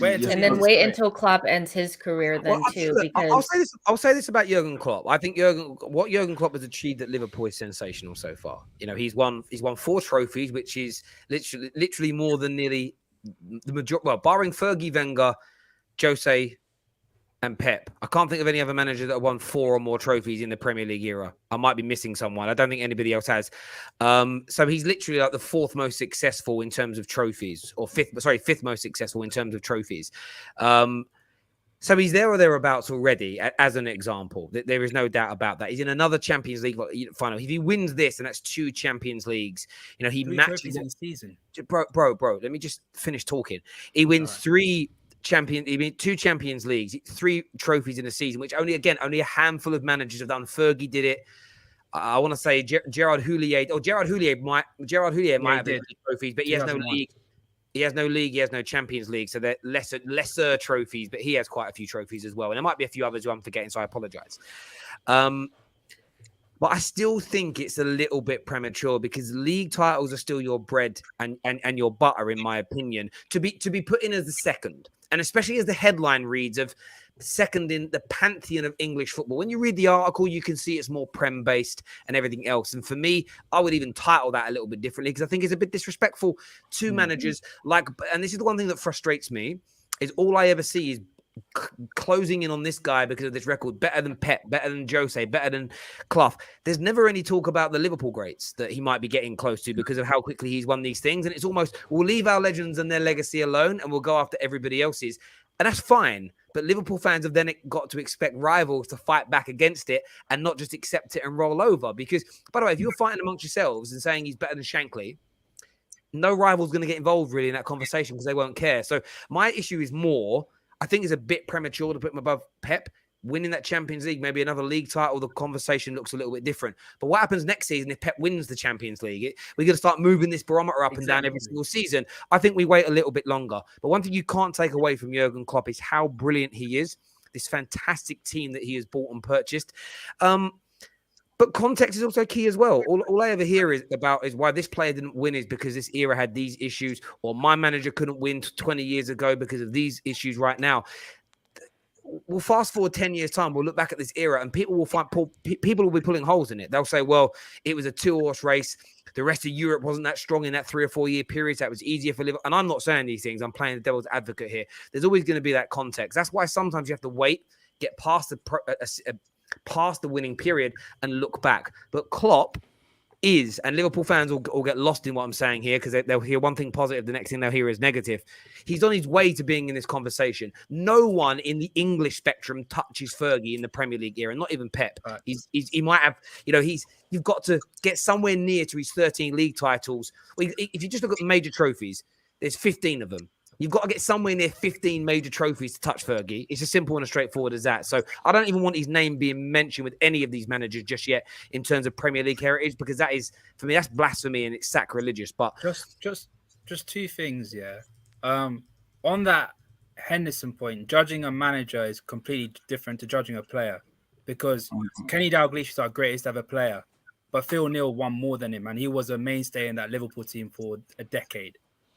And then wait until Klopp ends his career then too. Because I'll say this about Jurgen Klopp. I think what Jurgen Klopp has achieved at Liverpool is sensational so far. You know, he's won 4 trophies, which is literally more than nearly the majority. Well, barring Fergie, Wenger, Jose, and Pep. I can't think of any other manager that won 4 or more trophies in the Premier League era. I might be missing someone. I don't think anybody else has. So he's literally like the 4th most successful in terms of trophies, or 5th most successful in terms of trophies. So he's there or thereabouts already, as an example. There is no doubt about that. He's in another Champions League final. If he wins this, and that's 2 Champions Leagues, you know, he 3 matches in the season. Bro. Let me just finish talking. He wins 2 Champions Leagues, 3 trophies in a season, which only a handful of managers have done. Fergie did it. I want to say Gerard Houllier might have been trophies, but he has no league. He has no league. He has no Champions League, so they're lesser trophies. But he has quite a few trophies as well, and there might be a few others who I'm forgetting. So I apologize. But I still think it's a little bit premature because league titles are still your bread and your butter, in my opinion, to be put in as the second. And especially as the headline reads of second in the pantheon of English football. When you read the article, you can see it's more Prem-based and everything else. And for me, I would even title that a little bit differently because I think it's a bit disrespectful to managers. And this is the one thing that frustrates me, is all I ever see is closing in on this guy because of this record, better than Pep, better than Jose, better than Klopp. There's never any talk about the Liverpool greats that he might be getting close to because of how quickly he's won these things. And it's almost, we'll leave our legends and their legacy alone and we'll go after everybody else's. And that's fine. But Liverpool fans have then got to expect rivals to fight back against it and not just accept it and roll over. Because, by the way, if you're fighting amongst yourselves and saying he's better than Shankly, no rival's going to get involved really in that conversation because they won't care. So my issue is more, I think it's a bit premature to put him above Pep. Winning that Champions League, maybe another league title, the conversation looks a little bit different. But what happens next season if Pep wins the Champions League? We're going to start moving this barometer up and down every single season. I think we wait a little bit longer. But one thing you can't take away from Jurgen Klopp is how brilliant he is. This fantastic team that he has bought and purchased. But context is also key as well. All I ever hear is why this player didn't win is because this era had these issues, or my manager couldn't win 20 years ago because of these issues right now. We'll fast forward 10 years' time. We'll look back at this era and people will be pulling holes in it. They'll say, well, it was a 2-horse race. The rest of Europe wasn't that strong in that 3 or 4 year period. So that was easier for Liverpool. And I'm not saying these things. I'm playing the devil's advocate here. There's always going to be that context. That's why sometimes you have to wait, get past the winning period and look back. But Klopp is, and Liverpool fans will get lost in what I'm saying here because they'll hear one thing positive, the next thing they'll hear is negative. He's on his way to being in this conversation. No one in the English spectrum touches Fergie in the Premier League era, not even Pep. Right. He might have, you've got to get somewhere near to his 13 league titles. If you just look at the major trophies, there's 15 of them. You've got to get somewhere near 15 major trophies to touch Fergie. It's as simple and as straightforward as that. So I don't even want his name being mentioned with any of these managers just yet in terms of Premier League heritage, because that is, for me, that's blasphemy and it's sacrilegious. But just 2 things, yeah. On that Henderson point, judging a manager is completely different to judging a player, because Kenny Dalglish is our greatest ever player, but Phil Neal won more than him, and he was a mainstay in that Liverpool team for a decade.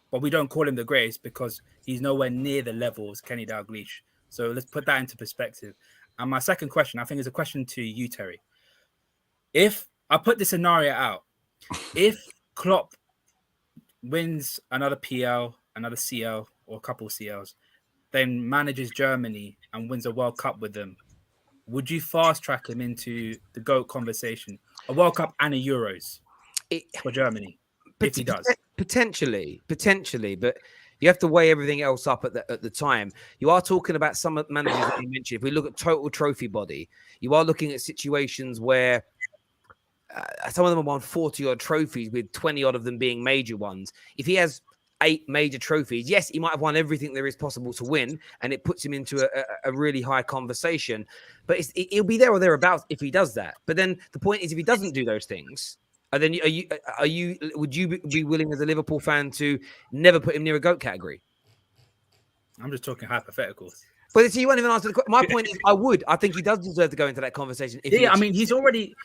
But we don't call him the greatest because he's nowhere near the level as Kenny Dalglish. So let's put that into perspective. And my second question, I think, is a question to you, Terry. If I put the scenario out, if Klopp wins another PL, another CL, or a couple of CLs, then manages Germany and wins a World Cup with them, would you fast track him into the GOAT conversation? A World Cup and a Euros for Germany, if he does. Potentially, but you have to weigh everything else up at the time. You are talking about some managers that you mentioned. If we look at total trophy body, you are looking at situations where some of them have won 40-odd trophies, with 20-odd of them being major ones. If he has 8 major trophies, yes, he might have won everything there is possible to win, and it puts him into a really high conversation. But he'll be there or thereabouts if he does that. But then the point is, if he doesn't do those things, then would you be willing as a Liverpool fan to never put him near a GOAT category? I'm just talking hypotheticals. But see, you won't even answer the question. My point is, I would. I think he does deserve to go into that conversation. I mean, he's already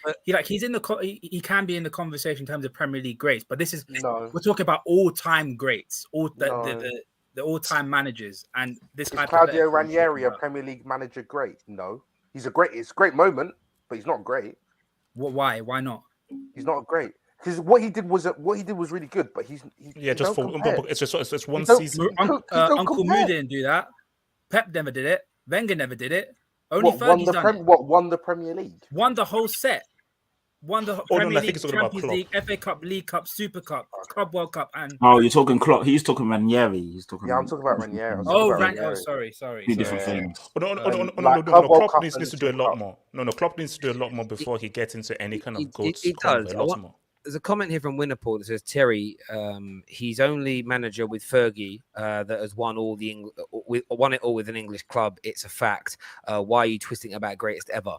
he's in the he can be in the conversation in terms of Premier League greats. But this is we're talking about all-time greats, the all-time managers, and this is Claudio Ranieri a Premier League manager great? No, it's a great moment, but he's not great. Why? Why not? He's not great. Because what he did was really good, but it's just one season. Uncle Moo didn't do that. Pep never did it. Wenger never did it. Only Fergie's done it. Won the Premier League? Won the whole set. Won the Premier League, Champions League, FA Cup, League Cup, Super Cup, Club World Cup, and you're talking Klopp. He's talking Ranieri. I'm talking about Ranieri. Sorry. Two different things. No. Klopp needs to do a lot more. No, Klopp needs to do a lot more before he gets into any kind of goals. He does. There's a comment here from Winnerpool that says, Terry, he's only manager with Fergie that has won won it all with an English club. It's a fact. Why are you twisting about greatest ever?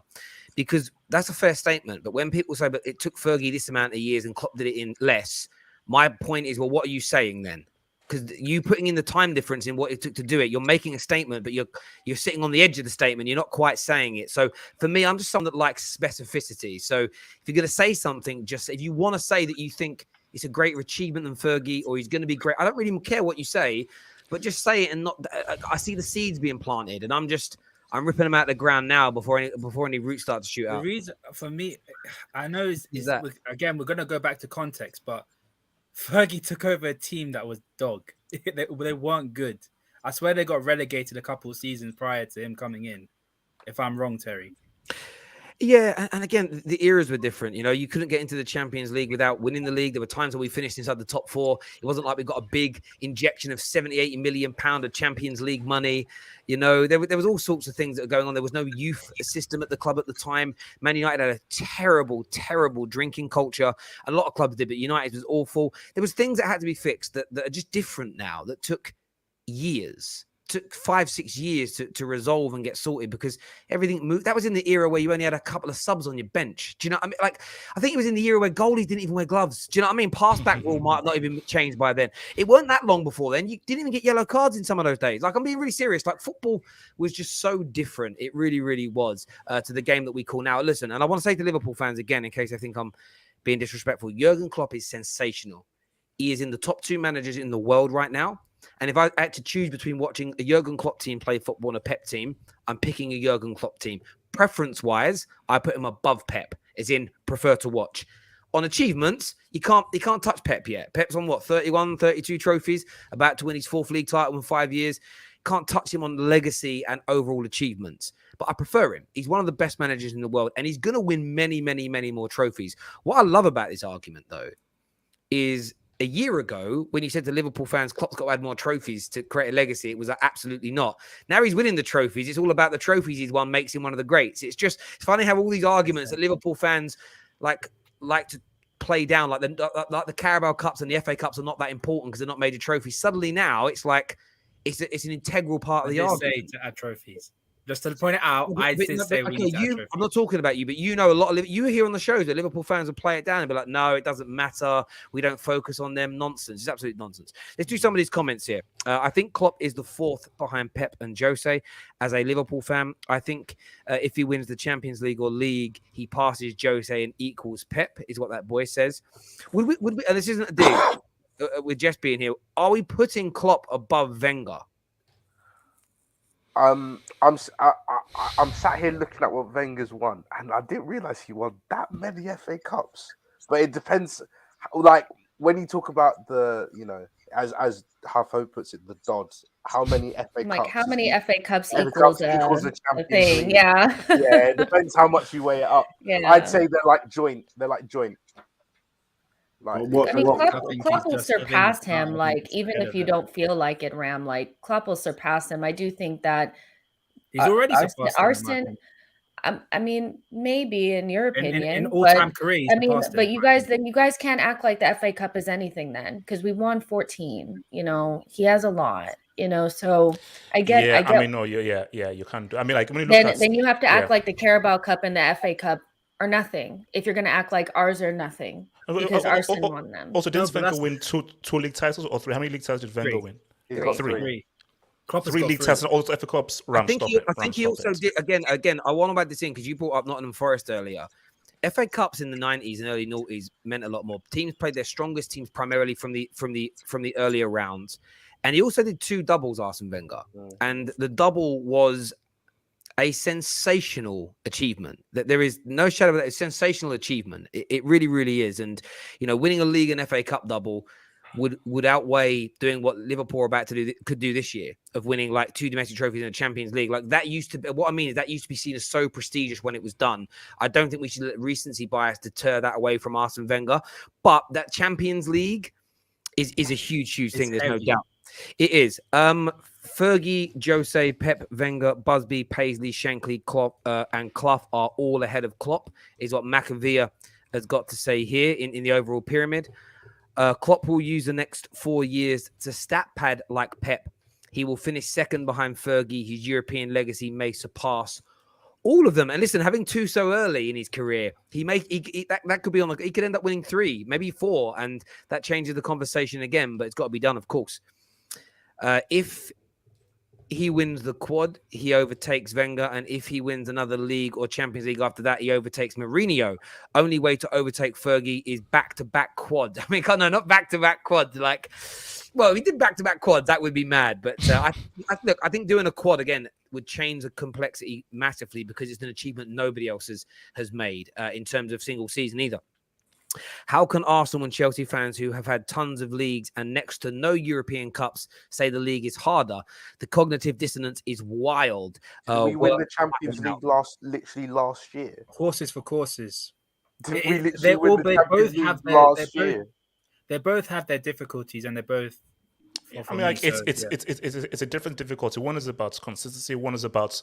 Because that's a fair statement. But when people say, but it took Fergie this amount of years and Klopp did it in less, my point is, well, what are you saying then? Because you putting in the time difference in what it took to do it, you're making a statement, but you're sitting on the edge of the statement. You're not quite saying it. So for me, I'm just someone that likes specificity. So if you're going to say something, just if you want to say that you think it's a greater achievement than Fergie or he's going to be great, I don't really care what you say, but just say it and not. I see the seeds being planted, and I'm ripping them out of the ground now before any roots start to shoot out. The reason for me, I know is that again we're going to go back to context, but Fergie took over a team that was dog. They weren't good. I swear they got relegated a couple of seasons prior to him coming in. If I'm wrong, Terry. Yeah, and again, the eras were different. You couldn't get into the Champions League without winning the league. There were times when we finished inside the top 4. It wasn't like we got a big injection of 70-80 million pound of Champions League money. There was all sorts of things that were going on. There was no youth system at the club at the time. Man United had a terrible, terrible drinking culture. A lot of clubs did, but United was awful. There was things that had to be fixed that are just different now, that took years. Took 5-6 years to resolve and get sorted because everything moved. That was in the era where you only had a couple of subs on your bench. Do you know what I mean? Like, I think it was in the era where goalies didn't even wear gloves. Do you know what I mean? Pass back rule might not even changed by then. It weren't that long before then. You didn't even get yellow cards in some of those days. Like, I'm being really serious. Like, football was just so different. It really, really was to the game that we call now. Listen, and I want to say to Liverpool fans again, in case I think I'm being disrespectful, Jurgen Klopp is sensational. He is in the top 2 managers in the world right now. And if I had to choose between watching a Jurgen Klopp team play football and a Pep team, I'm picking a Jurgen Klopp team. Preference-wise, I put him above Pep, as in prefer to watch. On achievements, he can't touch Pep yet. Pep's on 31, 32 trophies, about to win his 4th league title in 5 years. Can't touch him on legacy and overall achievements. But I prefer him. He's one of the best managers in the world, and he's going to win many, many, many more trophies. What I love about this argument, though, is a year ago, when he said to Liverpool fans, Klopp's got to add more trophies to create a legacy, it was like, absolutely not. Now he's winning the trophies. It's all about the trophies he's won makes him one of the greats. It's funny how all these arguments that Liverpool fans like to play down, like the Carabao Cups and the FA Cups are not that important because they're not major trophies. Suddenly now it's like it's an integral part of the argument. Say to add trophies. Just to point it out, I did say we need to add trophies. I'm not talking about you, but you know a lot of you hear on the shows that Liverpool fans will play it down and be like, no, it doesn't matter. We don't focus on them. Nonsense. It's absolute nonsense. Let's do some of these comments here. I think Klopp is the 4th behind Pep and Jose. As a Liverpool fan, I think if he wins the Champions League or League, he passes Jose and equals Pep, is what that boy says. Would we and this isn't a dig with Jess being here, are we putting Klopp above Wenger? I'm sat here looking at what Wenger's won, and I didn't realize he won that many FA Cups. But it depends. Like when you talk about the, as Hafo puts it, the Dodds. How many FA Like Cups? how many FA Cups FA equals Cups equals a a Champions thing? League. Yeah. Yeah, it depends how much you weigh it up. Yeah. I'd say they're like joint. Like, What- I mean, what- Klopp will just a thing surpass of him. time Like, even if you together. don't feel like it, Ram, like Klopp will surpass him. I do think that He's already surpassed him, in my Arsene. opinion. I mean, maybe in your opinion, In but all-time career, he's I mean, surpassed him, but in you my guys, opinion. then you guys can't act like the FA Cup is anything then, because we won 14. He has a lot. So I get. I mean, no, yeah, you can't do. I mean, like when you look Then at, then you have to act yeah. like the Carabao Cup and the FA Cup are nothing. If you're going to act like ours are nothing, because Arsene won them. Also, No, didn't but Wenger that's- win two league titles or three? How many league titles did Wenger Three. win? he's got Three. three. Klopp has Three got league titles and all the FA Cups. I think he also did again. I want to add this in because you brought up Nottingham Forest earlier. FA Cups in the 90s and early noughties meant a lot more. Teams played their strongest teams primarily from the earlier rounds, and he also did 2 doubles, Arsene Wenger, and the double was a sensational achievement. That there is no shadow of that. It's a sensational achievement. It really, really is. And winning a league and FA Cup double would outweigh doing what Liverpool are about to could do this year of winning like 2 domestic trophies in the Champions League. Like that used to be, what I mean is that used to be seen as so prestigious when it was done. I don't think we should let recency bias deter that away from Arsene Wenger, but that Champions League is a huge thing. There's no doubt. It is. Fergie, Jose, Pep, Wenger, Busby, Paisley, Shankly, Klopp, and Clough are all ahead of Klopp, is what McAvea has got to say here in the overall pyramid. Klopp will use the next 4 years to stat pad like Pep. He will finish second behind Fergie. His European legacy may surpass all of them. And listen, having 2 so early in his career, that could be on. He could end up winning 3, maybe 4, and that changes the conversation again. But it's got to be done, of course. If he wins the quad, he overtakes Wenger, and if he wins another league or Champions League after that, he overtakes Mourinho. Only way to overtake Fergie is back-to-back quads. I mean, no, not back-to-back quads. Like, well, if he did back-to-back quads, that would be mad. But I think doing a quad again would change the complexity massively because it's an achievement nobody else has made in terms of single season either. How can Arsenal and Chelsea fans who have had tons of leagues and next to no European Cups say the league is harder? The cognitive dissonance is wild. We win the Champions League literally last year. Horses for courses. Did we literally They win the both Champions have League their, last year? they both have their difficulties, and they're both. I mean, like it's a different difficulty. One is about consistency. One is about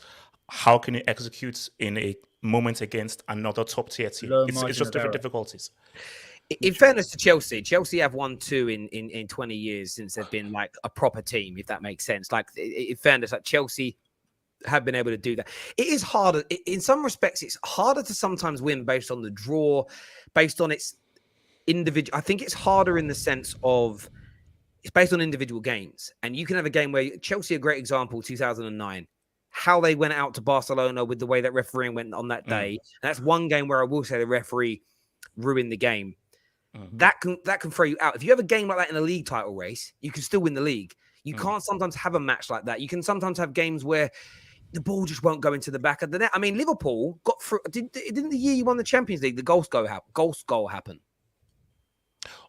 how can you execute in a moment against another top tier team. It's just different difficulties. In fairness to Chelsea have won 2 in 20 years since they've been like a proper team, if that makes sense. Like in fairness, like Chelsea have been able to do that. It is harder in some respects. It's harder to sometimes win based on the draw, based on its individual. I think it's harder in the sense of it's based on individual games, and you can have a game where Chelsea, a great example, 2009, how they went out to Barcelona with the way that refereeing went on that day. And that's one game where I will say the referee ruined the game. That can throw you out. If you have a game like that in a league title race, you can still win the league. You can't sometimes have a match like that. You can sometimes have games where the ball just won't go into the back of the net. I mean, Liverpool got through. Didn't the year you won the Champions League, the goal goal happened?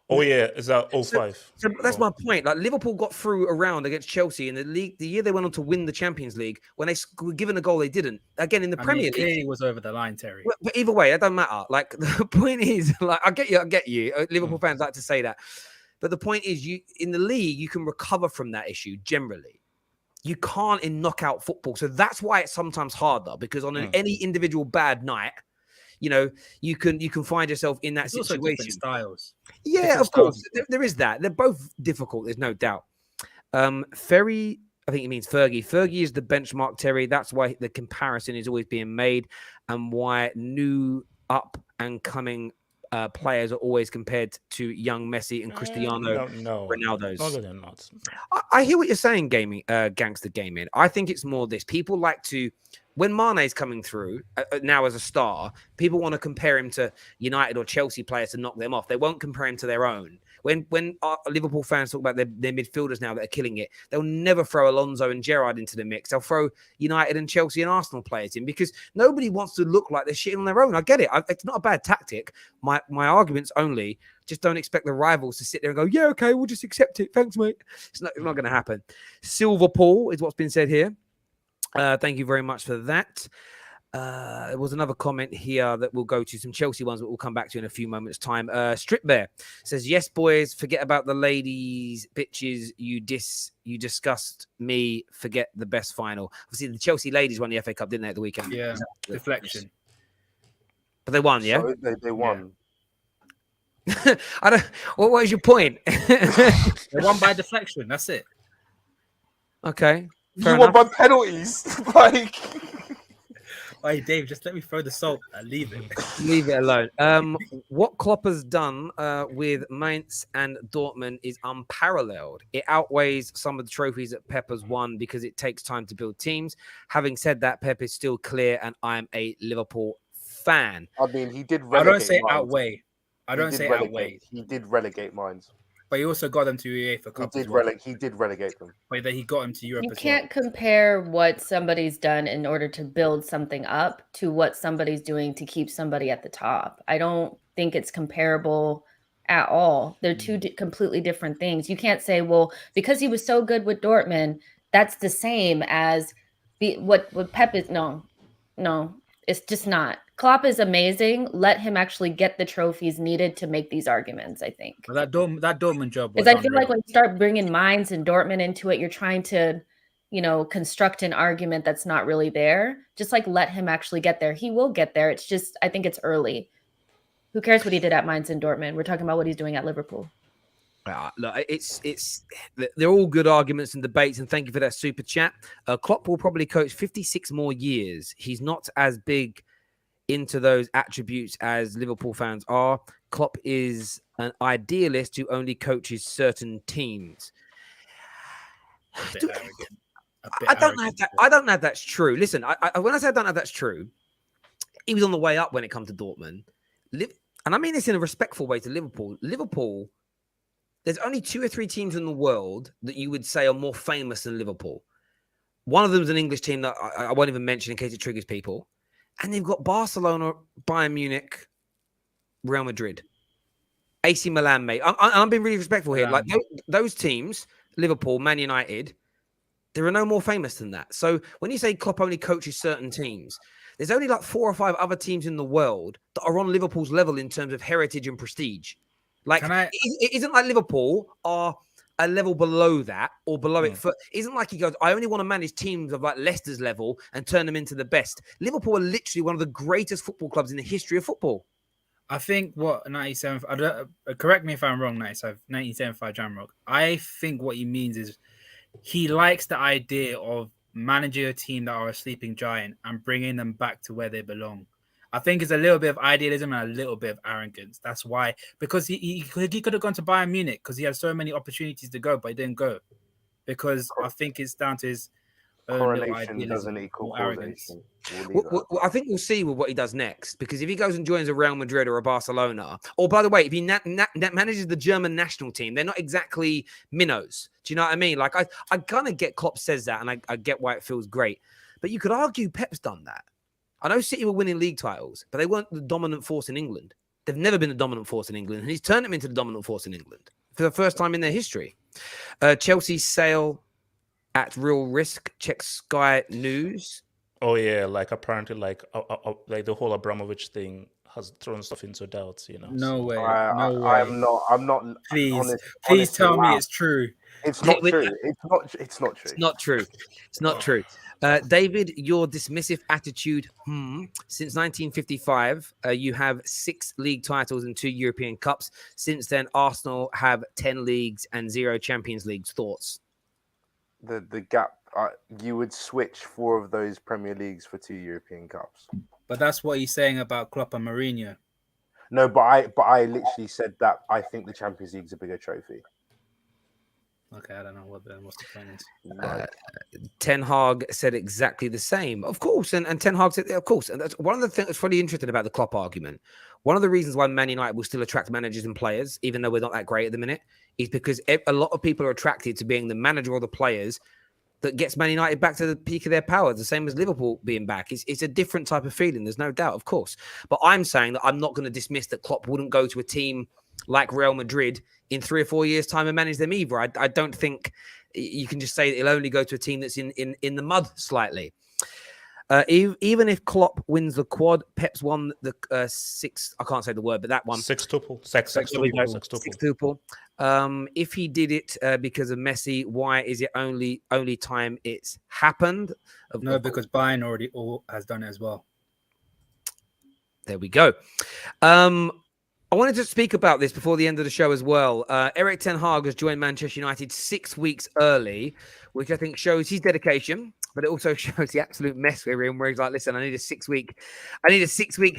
Oh yeah, is that 05? So that's my point. Like Liverpool got through a round against Chelsea in the league. The year they went on to win the Champions League, when they were given a goal, they didn't. Again in the Premier League, clearly was over the line, Terry. But either way, it doesn't matter. Like the point is, like I get you. Liverpool fans like to say that, but the point is, you in the league you can recover from that issue generally. You can't in knockout football, so that's why it's sometimes harder because on any individual bad night. You can find yourself in that situation. Also different styles. Yeah, different of course. styles. There is that. They're both difficult. There's no doubt. Ferry, I think it means Fergie. Fergie is the benchmark, Terry. That's why the comparison is always being made and why new up and coming players are always compared to young Messi and Cristiano Ronaldo's. No, they're not. I hear what you're saying, gangster gaming. I think it's more this. People like to, when Mane's coming through now as a star, people want to compare him to United or Chelsea players to knock them off. They won't compare him to their own. When Liverpool fans talk about their midfielders now that are killing it, they'll never throw Alonso and Gerrard into the mix. They'll throw United and Chelsea and Arsenal players in because nobody wants to look like they're shitting on their own. I get it. It's not a bad tactic. My argument's only just don't expect the rivals to sit there and go, yeah, okay, we'll just accept it. Thanks, mate. It's not going to happen. Silver Paul is what's been said here. Thank you very much for that. There was another comment here that we'll go to, some Chelsea ones that we'll come back to in a few moments' time. Strip Bear says, yes, boys, forget about the ladies, bitches. You discussed me. Forget the best final. Obviously, the Chelsea ladies won the FA Cup, didn't they, at the weekend? Yeah, deflection. But they won, yeah? So they won. Yeah. What is your point? They won by deflection. That's it. Okay. You won by penalties. Like... Hey, Dave, just let me throw the salt and leave it. Leave it alone. What Klopp has done with Mainz and Dortmund is unparalleled. It outweighs some of the trophies that Pep has won because it takes time to build teams. Having said that, Pep is still clear, and I'm a Liverpool fan. I mean, he did I don't say Mainz. outweigh. I don't say outweigh. He did relegate Mainz. But he also got them to UEFA Cup. He did relegate them. But he got them to Europe You as can't well. compare what somebody's done in order to build something up to what somebody's doing to keep somebody at the top. I don't think it's comparable at all. They're two completely different things. You can't say, well, because he was so good with Dortmund, that's the same as what Pep is. No, it's just not. Klopp is amazing. Let him actually get the trophies needed to make these arguments, I think. But that Dortmund job was Because I feel like when you start bringing Mainz and Dortmund into it, you're trying to, construct an argument that's not really there. Just like let him actually get there. He will get there. It's just, I think it's early. Who cares what he did at Mainz and Dortmund? We're talking about what he's doing at Liverpool. Look, they're all good arguments and debates, and thank you for that super chat. Klopp will probably coach 56 more years. He's not as big into those attributes as Liverpool fans are. Klopp is an idealist who only coaches certain teams. I don't know if that's true. Listen, when I say I don't know if that's true, he was on the way up when it comes to Dortmund. And I mean this in a respectful way to Liverpool. Liverpool, there's only 2 or 3 teams in the world that you would say are more famous than Liverpool. One of them is an English team that I won't even mention in case it triggers people. And they've got Barcelona, Bayern Munich, Real Madrid, AC Milan, mate. I'm being really respectful here. Like those teams, Liverpool, Man United, there are no more famous than that. So when you say Klopp only coaches certain teams, there's only like 4 or 5 other teams in the world that are on Liverpool's level in terms of heritage and prestige. Like, it isn't like Liverpool are a level below that or below it. Isn't like he goes, I only want to manage teams of like Leicester's level and turn them into the best. Liverpool are literally one of the greatest football clubs in the history of football. I think what 97, correct me if I'm wrong, 1975 Jamrock. I think what he means is he likes the idea of managing a team that are a sleeping giant and bringing them back to where they belong. I think it's a little bit of idealism and a little bit of arrogance. That's why, because he could have gone to Bayern Munich because he had so many opportunities to go, but he didn't go. Because I think it's down to his correlation doesn't equal arrogance. Well, I think we'll see with what he does next. Because if he goes and joins a Real Madrid or a Barcelona, or by the way, if he manages the German national team, they're not exactly minnows. Do you know what I mean? Like I kind of get Klopp says that, and I get why it feels great. But you could argue Pep's done that. I know City were winning league titles, but they weren't the dominant force in England. They've never been the dominant force in England, and he's turned them into the dominant force in England for the first time in their history. Chelsea's sale at real risk. Check Sky News. Oh yeah, like apparently, like the whole Abramovich thing has thrown stuff into doubt. No way. No way. I'm not. Please tell me it's true. It's not true. It's not true. It's not true. It's not true. David, your dismissive attitude. Since 1955, you have 6 league titles and 2 European Cups. Since then, Arsenal have 10 leagues and 0 Champions Leagues. Thoughts? The gap. You would switch 4 of those Premier Leagues for 2 European Cups. But that's what he's saying about Klopp and Mourinho. No, but I literally said that I think the Champions League's a bigger trophy. Okay, I don't know what's the point is. Right. Ten Hag said exactly the same, of course, and Ten Hag said, of course, and that's one of the things that's really interesting about the Klopp argument. One of the reasons why Man United will still attract managers and players, even though we're not that great at the minute, is because a lot of people are attracted to being the manager or the players that gets Man United back to the peak of their power, the same as Liverpool being back. It's a different type of feeling, there's no doubt, of course. But I'm saying that I'm not going to dismiss that Klopp wouldn't go to a team like Real Madrid in 3 or 4 years' time and manage them either. I don't think you can just say he'll only go to a team that's in the mud slightly. Even if Klopp wins the quad, Pep's won the six. I can't say the word, but that one. Sextuple. If he did it because of Messi, why is it only time it's happened? No, because Bayern already has done it as well. There we go. I wanted to speak about this before the end of the show as well. Erik ten Hag has joined Manchester United 6 weeks early, which I think shows his dedication, but it also shows the absolute mess we're in, where he's like, listen, I need a 6 week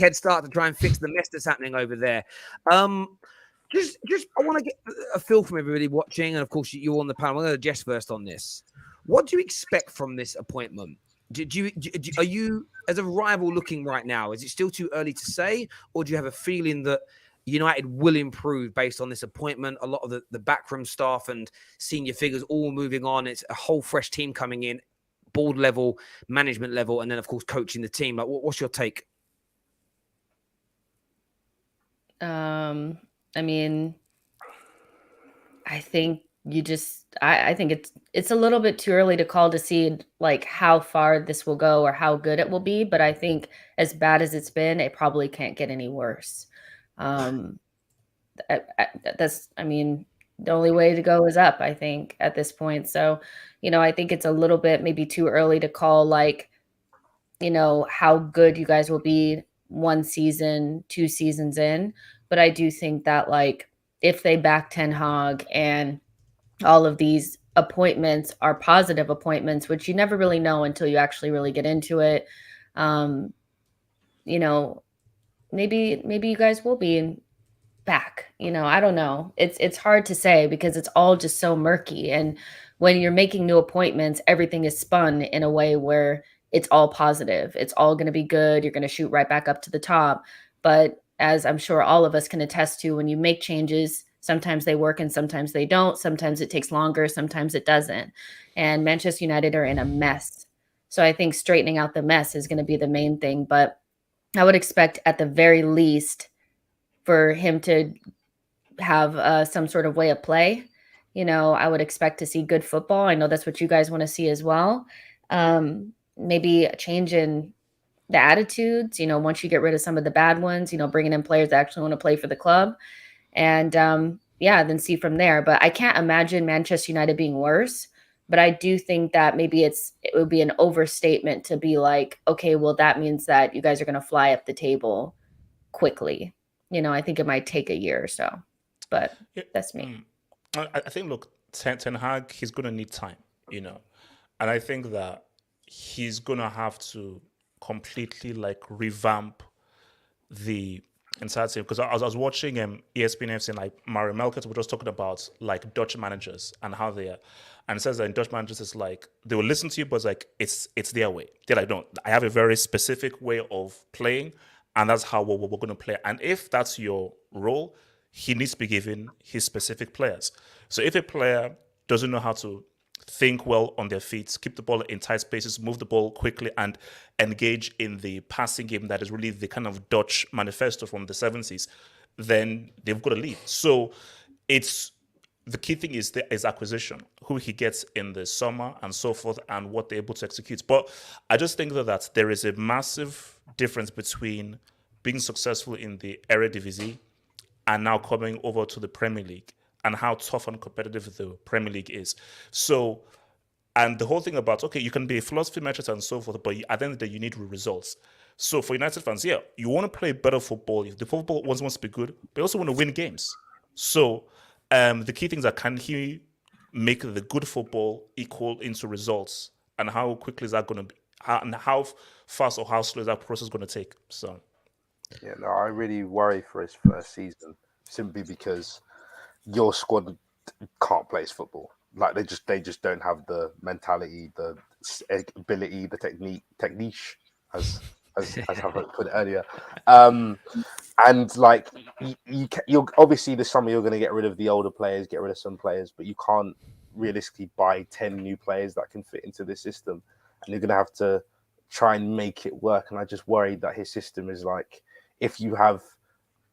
head start to try and fix the mess that's happening over there. Just I want to get a feel from everybody watching, and of course you're on the panel. I'm going to Jess first on this. What do you expect from this appointment? Are you, as a rival looking right now, is it still too early to say, or do you have a feeling that United will improve based on this appointment? A lot of the backroom staff and senior figures all moving on. It's a whole fresh team coming in, board level, management level, and then, of course, coaching the team. Like, what's your take? I mean, I think I think it's a little bit too early to call to see like how far this will go or how good it will be. But I think as bad as it's been, it probably can't get any worse. The only way to go is up, I think, at this point. So, I think it's a little bit maybe too early to call like, how good you guys will be 1 season, 2 seasons in. But I do think that like if they back Ten Hag and all of these appointments are positive appointments, which you never really know until you actually really get into it, maybe you guys will be back. I don't know. It's hard to say because it's all just so murky. And when you're making new appointments, everything is spun in a way where it's all positive. It's all going to be good. You're going to shoot right back up to the top. But as I'm sure all of us can attest to, when you make changes, sometimes they work and sometimes they don't. Sometimes it takes longer. Sometimes it doesn't. And Manchester United are in a mess. So I think straightening out the mess is going to be the main thing. But I would expect at the very least for him to have some sort of way of play. I would expect to see good football. I know that's what you guys want to see as well. Maybe a change in the attitudes, once you get rid of some of the bad ones, bringing in players that actually want to play for the club. And then see from there. But I can't imagine Manchester United being worse. But I do think that maybe it would be an overstatement to be like, okay, well, that means that you guys are going to fly up the table quickly. I think it might take a year or so. But that's me. I think, look, Ten Hag, he's going to need time, And I think that he's going to have to completely like revamp the entire team, because I was watching ESPN FC and like Mario Melkert was just talking about like Dutch managers and how they are, and it says that in Dutch managers it's like they will listen to you, but it's like it's their way. They're like, no, I have a very specific way of playing, and that's how we're going to play. And if that's your role, he needs to be given his specific players. So if a player doesn't know how to think well on their feet, keep the ball in tight spaces, move the ball quickly, and engage in the passing game that is really the kind of Dutch manifesto from the 70s, then they've got to leave. So it's the key thing is acquisition, who he gets in the summer and so forth, and what they're able to execute. But I just think that there is a massive difference between being successful in the Eredivisie and now coming over to the Premier League, and how tough and competitive the Premier League is. So, and the whole thing about, okay, you can be a philosophy matches and so forth, but at the end of the day, you need results. So for United fans, yeah, you want to play better football. If the football wants to be good, but you also want to win games. So the key things are, can he make the good football equal into results? And how quickly is that going to be? And how fast or how slow is that process going to take? So, yeah, no, I really worry for his first season simply because your squad can't play football. like they just don't have the mentality, the ability, the technique, as I put it earlier. And like you're obviously this summer you're going to get rid of the older players, get rid of some players, but you can't realistically buy 10 new players that can fit into this system, and you're going to have to try and make it work. And I just worried that his system is like, if you have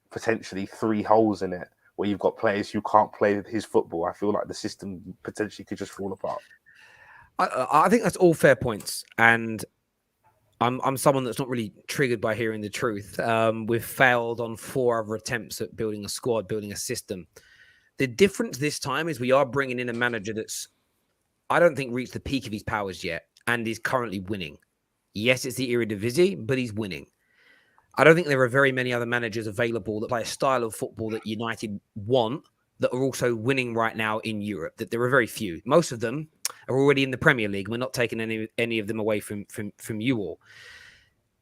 potentially 3 holes in it where you've got players who can't play his football, I feel like the system potentially could just fall apart. I think that's all fair points, and I'm someone that's not really triggered by hearing the truth. We've failed on 4 other attempts at building a squad, building a system. The difference this time is we are bringing in a manager that's, I don't think, reached the peak of his powers yet, and is currently winning. Yes, it's the Eredivisie, but he's winning. I don't think there are very many other managers available that play a style of football that United want, that are also winning right now in Europe. That there are very few. Most of them are already in the Premier League. We're not taking any of them away from you all.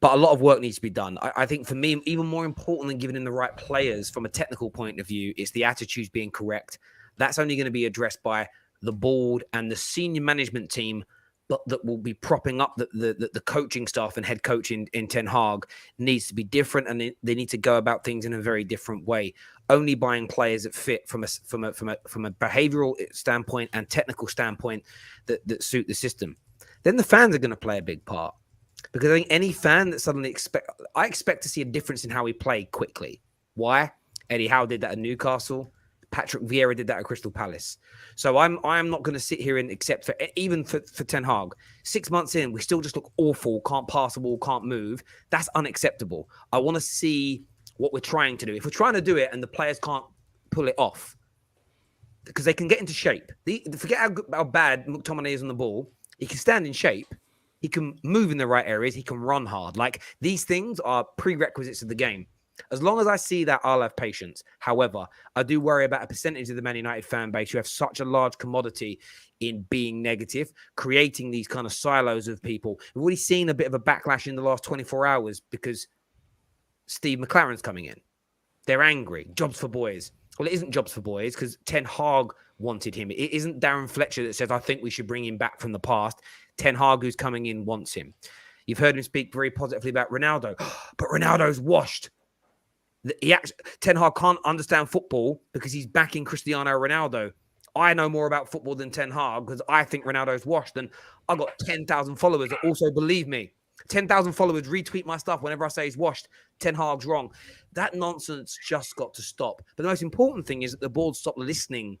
But a lot of work needs to be done. I think for me, even more important than giving him the right players from a technical point of view, is the attitudes being correct. That's only going to be addressed by the board and the senior management team, but that will be propping up the coaching staff and head coach in Ten Hag needs to be different, and they need to go about things in a very different way. Only buying players that fit from a behavioural standpoint and technical standpoint that suit the system. Then the fans are going to play a big part, because I think any fan that suddenly I expect to see a difference in how we play quickly. Why? Eddie Howe did that at Newcastle. Patrick Vieira did that at Crystal Palace. So I'm not going to sit here and accept for Ten Hag. 6 months in, we still just look awful, can't pass the ball, can't move. That's unacceptable. I want to see what we're trying to do. If we're trying to do it and the players can't pull it off, because they can get into shape. Forget how bad McTominay is on the ball. He can stand in shape. He can move in the right areas. He can run hard. Like, these things are prerequisites of the game. As long as I see that, I'll have patience. However, I do worry about a percentage of the Man United fan base who have such a large commodity in being negative, creating these kind of silos of people. We've already seen a bit of a backlash in the last 24 hours because Steve McLaren's coming in. They're angry. Jobs for boys. Well, it isn't jobs for boys because Ten Hag wanted him. It isn't Darren Fletcher that says, I think we should bring him back from the past. Ten Hag, who's coming in, wants him. You've heard him speak very positively about Ronaldo, but Ronaldo's washed. Ten Hag can't understand football because he's backing Cristiano Ronaldo. I know more about football than Ten Hag because I think Ronaldo's washed, and I've got 10,000 followers that also believe me. 10,000 followers retweet my stuff whenever I say he's washed. Ten Hag's wrong. That nonsense just got to stop. But the most important thing is that the board stop listening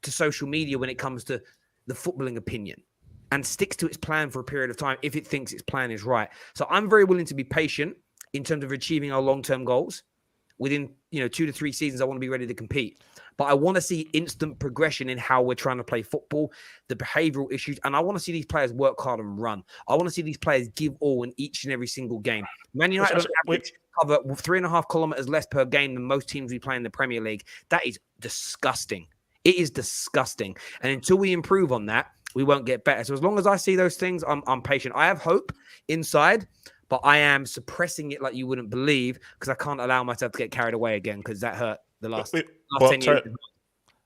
to social media when it comes to the footballing opinion and sticks to its plan for a period of time if it thinks its plan is right. So I'm very willing to be patient in terms of achieving our long-term goals. Within 2 to 3 seasons, I want to be ready to compete. But I want to see instant progression in how we're trying to play football, the behavioural issues, and I want to see these players work hard and run. I want to see these players give all in each and every single game. Man United on average cover 3.5 kilometres less per game than most teams we play in the Premier League. That is disgusting. It is disgusting. And until we improve on that, we won't get better. So as long as I see those things, I'm patient. I have hope inside, but I am suppressing it like you wouldn't believe because I can't allow myself to get carried away again because that hurt the last 10 years.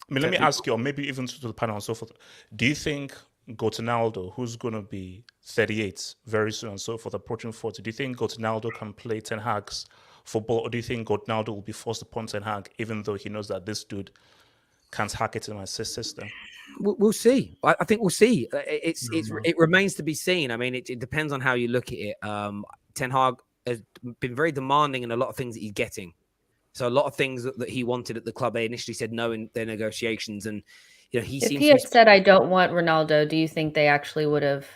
Let me ask you, or maybe even to the panel and so forth. Do you think Gottinaldo, who's going to be 38 very soon and so forth, approaching 40, do you think Gottinaldo can play Ten Hag's football, or do you think Gottinaldo will be forced upon Ten Hag even though he knows that this dude can't hack it in my system? We'll see. I think we'll see. It remains to be seen. I mean, it depends on how you look at it. Ten Hag has been very demanding in a lot of things that he's getting. So a lot of things that he wanted at the club, they initially said no in their negotiations. And if he had said, I don't want Ronaldo, do you think they actually would have?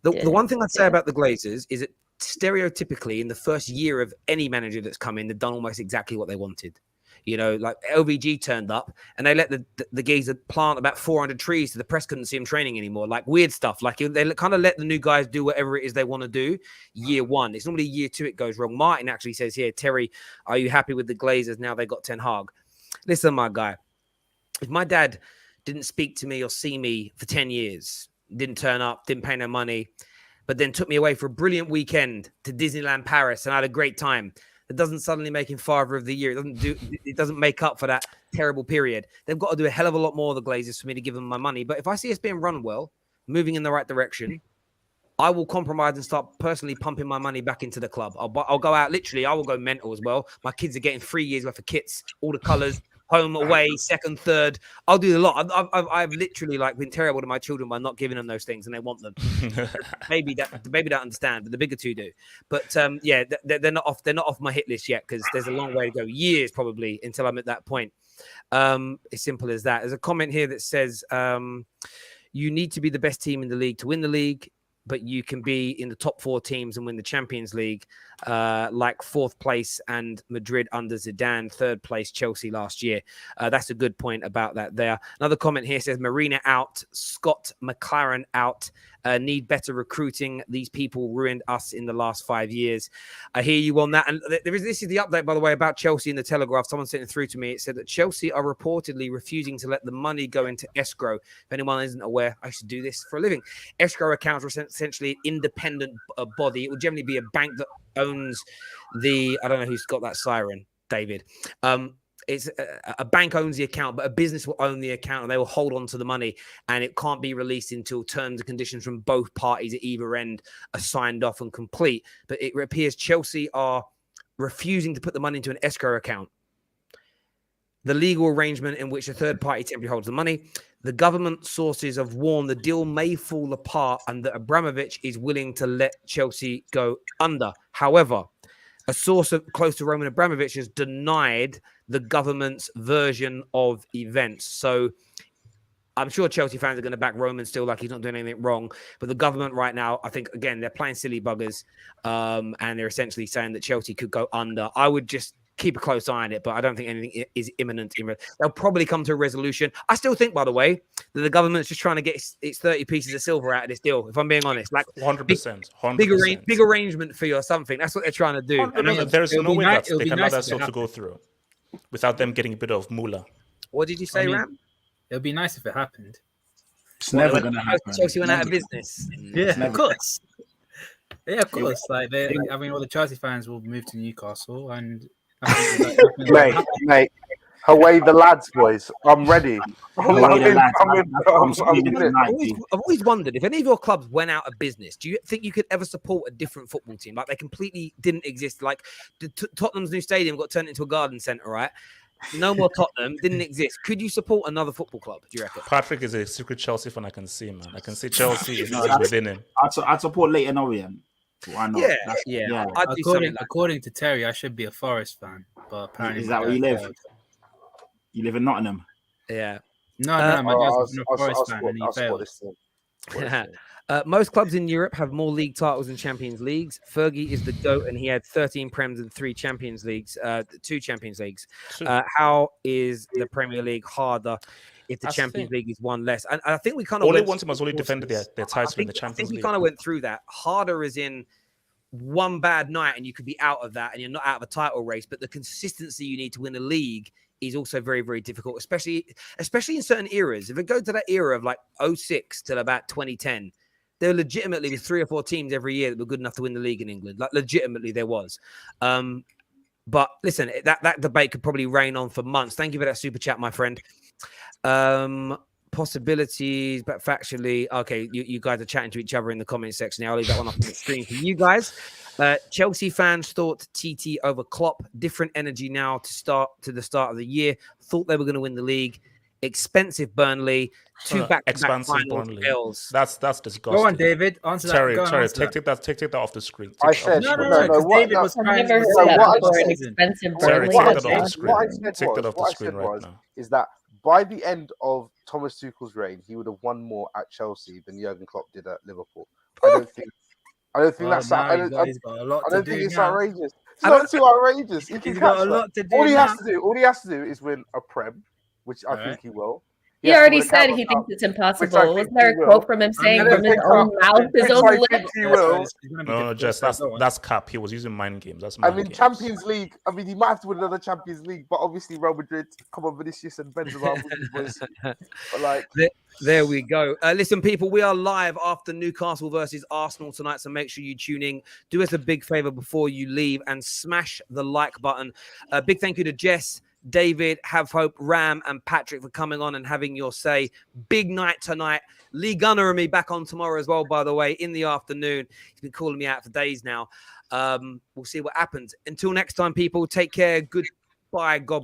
The one thing I'd say about the Glazers is that stereotypically in the first year of any manager that's come in, they've done almost exactly what they wanted. Like LVG turned up and they let the geezer plant about 400 trees so the press couldn't see him training anymore. Like weird stuff. Like they kind of let the new guys do whatever it is they want to do. Year 1. It's normally year 2 it goes wrong. Martin actually says here, Terry, are you happy with the Glazers now they got Ten Hag? Listen, my guy, if my dad didn't speak to me or see me for 10 years, didn't turn up, didn't pay no money, but then took me away for a brilliant weekend to Disneyland Paris and I had a great time, it doesn't suddenly make him Father of the Year. It doesn't make up for that terrible period. They've got to do a hell of a lot more, the Glazers, for me to give them my money. But if I see us being run well, moving in the right direction, I will compromise and start personally pumping my money back into the club. I'll go out, literally, I will go mental as well. My kids are getting 3 years worth of kits, all the colours, home, away, second, third. I'll do a lot. I've literally like been terrible to my children by not giving them those things, and they want them. The baby don't understand, but the bigger two do. But yeah, they're not off. They're not off my hit list yet because there's a long way to go, years probably, until I'm at that point. As simple as that. There's a comment here that says, you need to be the best team in the league to win the league, but you can be in the top 4 teams and win the Champions League, like 4th place and Madrid under Zidane, 3rd place Chelsea last year. That's a good point about that there. Another comment here says, Marina out, Scott McLaren out, need better recruiting. These people ruined us in the last 5 years. I hear you on that. And this is the update, by the way, about Chelsea in the Telegraph. Someone sent it through to me. It said that Chelsea are reportedly refusing to let the money go into escrow. If anyone isn't aware, I should do this for a living. Escrow accounts are essentially an independent body. It will generally be a bank that owns the, I don't know who's got that siren, David. It's a bank owns the account, but a business will own the account and they will hold on to the money, and it can't be released until terms and conditions from both parties at either end are signed off and complete. But it appears Chelsea are refusing to put the money into an escrow account. The legal arrangement in which a third party temporarily holds the money. The government sources have warned the deal may fall apart and that Abramovich is willing to let Chelsea go under. However, a source close to Roman Abramovich has denied the government's version of events. So I'm sure Chelsea fans are going to back Roman still, like he's not doing anything wrong. But the government right now, I think, again, they're playing silly buggers. And they're essentially saying that Chelsea could go under. I would just keep a close eye on it, but I don't think anything is imminent. They'll probably come to a resolution. I still think, by the way, that the government's just trying to get its 30 pieces of silver out of this deal, if I'm being honest. Like 100%. Big arrangement fee or something. That's what they're trying to do. There's no way that they can allow that sort to go through without them getting a bit of moolah. What did you say, Ram? It would be nice if it happened. It's never going to happen. Chelsea went out of business. Yeah, of course. Yeah, of course. Like, I mean, all the Chelsea fans will move to Newcastle and... mate, away the lads, boys. I'm ready. I've always wondered if any of your clubs went out of business, do you think you could ever support a different football team? Like they completely didn't exist. Like Tottenham's new stadium got turned into a garden centre, right? No more Tottenham, didn't exist. Could you support another football club, do you reckon? Patrick is a secret Chelsea fan. I can see, man. I can see Chelsea is within him. I'd support Leighton Orient. Why not? Yeah. According to Terry, I should be a Forest fan, but apparently is that where you live? You live in Nottingham. Yeah. No, my dad's a Forest fan, and he failed. Most clubs in Europe have more league titles than Champions Leagues. Fergie is the GOAT, and he had 13 Prems and 3 Champions Leagues, 2 Champions Leagues. How is the Premier League harder if the Champions League is one less? And I think we kind of only one team has only defended their title in the Champions League. I think we kind of went through that. Harder is in one bad night and you could be out of that and you're not out of a title race, but the consistency you need to win a league is also very, very difficult, especially in certain eras. If it goes to that era of like 06 till about 2010, there legitimately was 3 or 4 teams every year that were good enough to win the league in England. Like legitimately there was. But listen, that debate could probably reign on for months. Thank you for that super chat, my friend. Possibilities, but factually, okay, you guys are chatting to each other in the comment section. I'll leave that one off the screen for you guys. Chelsea fans thought TT over Klopp. Different energy now to the start of the year. Thought they were going to win the league. Expensive Burnley. 2 back-to-back finals. That's disgusting. Go on, David. Answer that. Terry, take that off the screen. I said no. David was crying. Expensive Terry, Burnley. take that off the screen. Take that off the screen right now. Is that by the end of Thomas Tuchel's reign, he would have won more at Chelsea than Jurgen Klopp did at Liverpool. I don't think that's. I don't think it's outrageous. It's not too outrageous. He's got a lot to do. All he has to do is win a Prem, which I think he will. He already said he thinks it's impossible. Wasn't there a quote from him saying from his own mouth, his own lips? No, just that's cap. He was using mind games. That's I mean, Champions League. I mean, he might have to win another Champions League, but obviously Real Madrid, come on, Vinicius and Benzema. But like, there we go. Listen, people, we are live after Newcastle versus Arsenal tonight, so make sure you tune in. Do us a big favor before you leave and smash the like button. Big thank you to Jess, David, Have Hope, Ram, and Patrick for coming on and having your say. Big night tonight. Lee Gunner and me back on tomorrow as well, by the way, in the afternoon. He's been calling me out for days now. We'll see what happens. Until next time, people, take care. Goodbye. God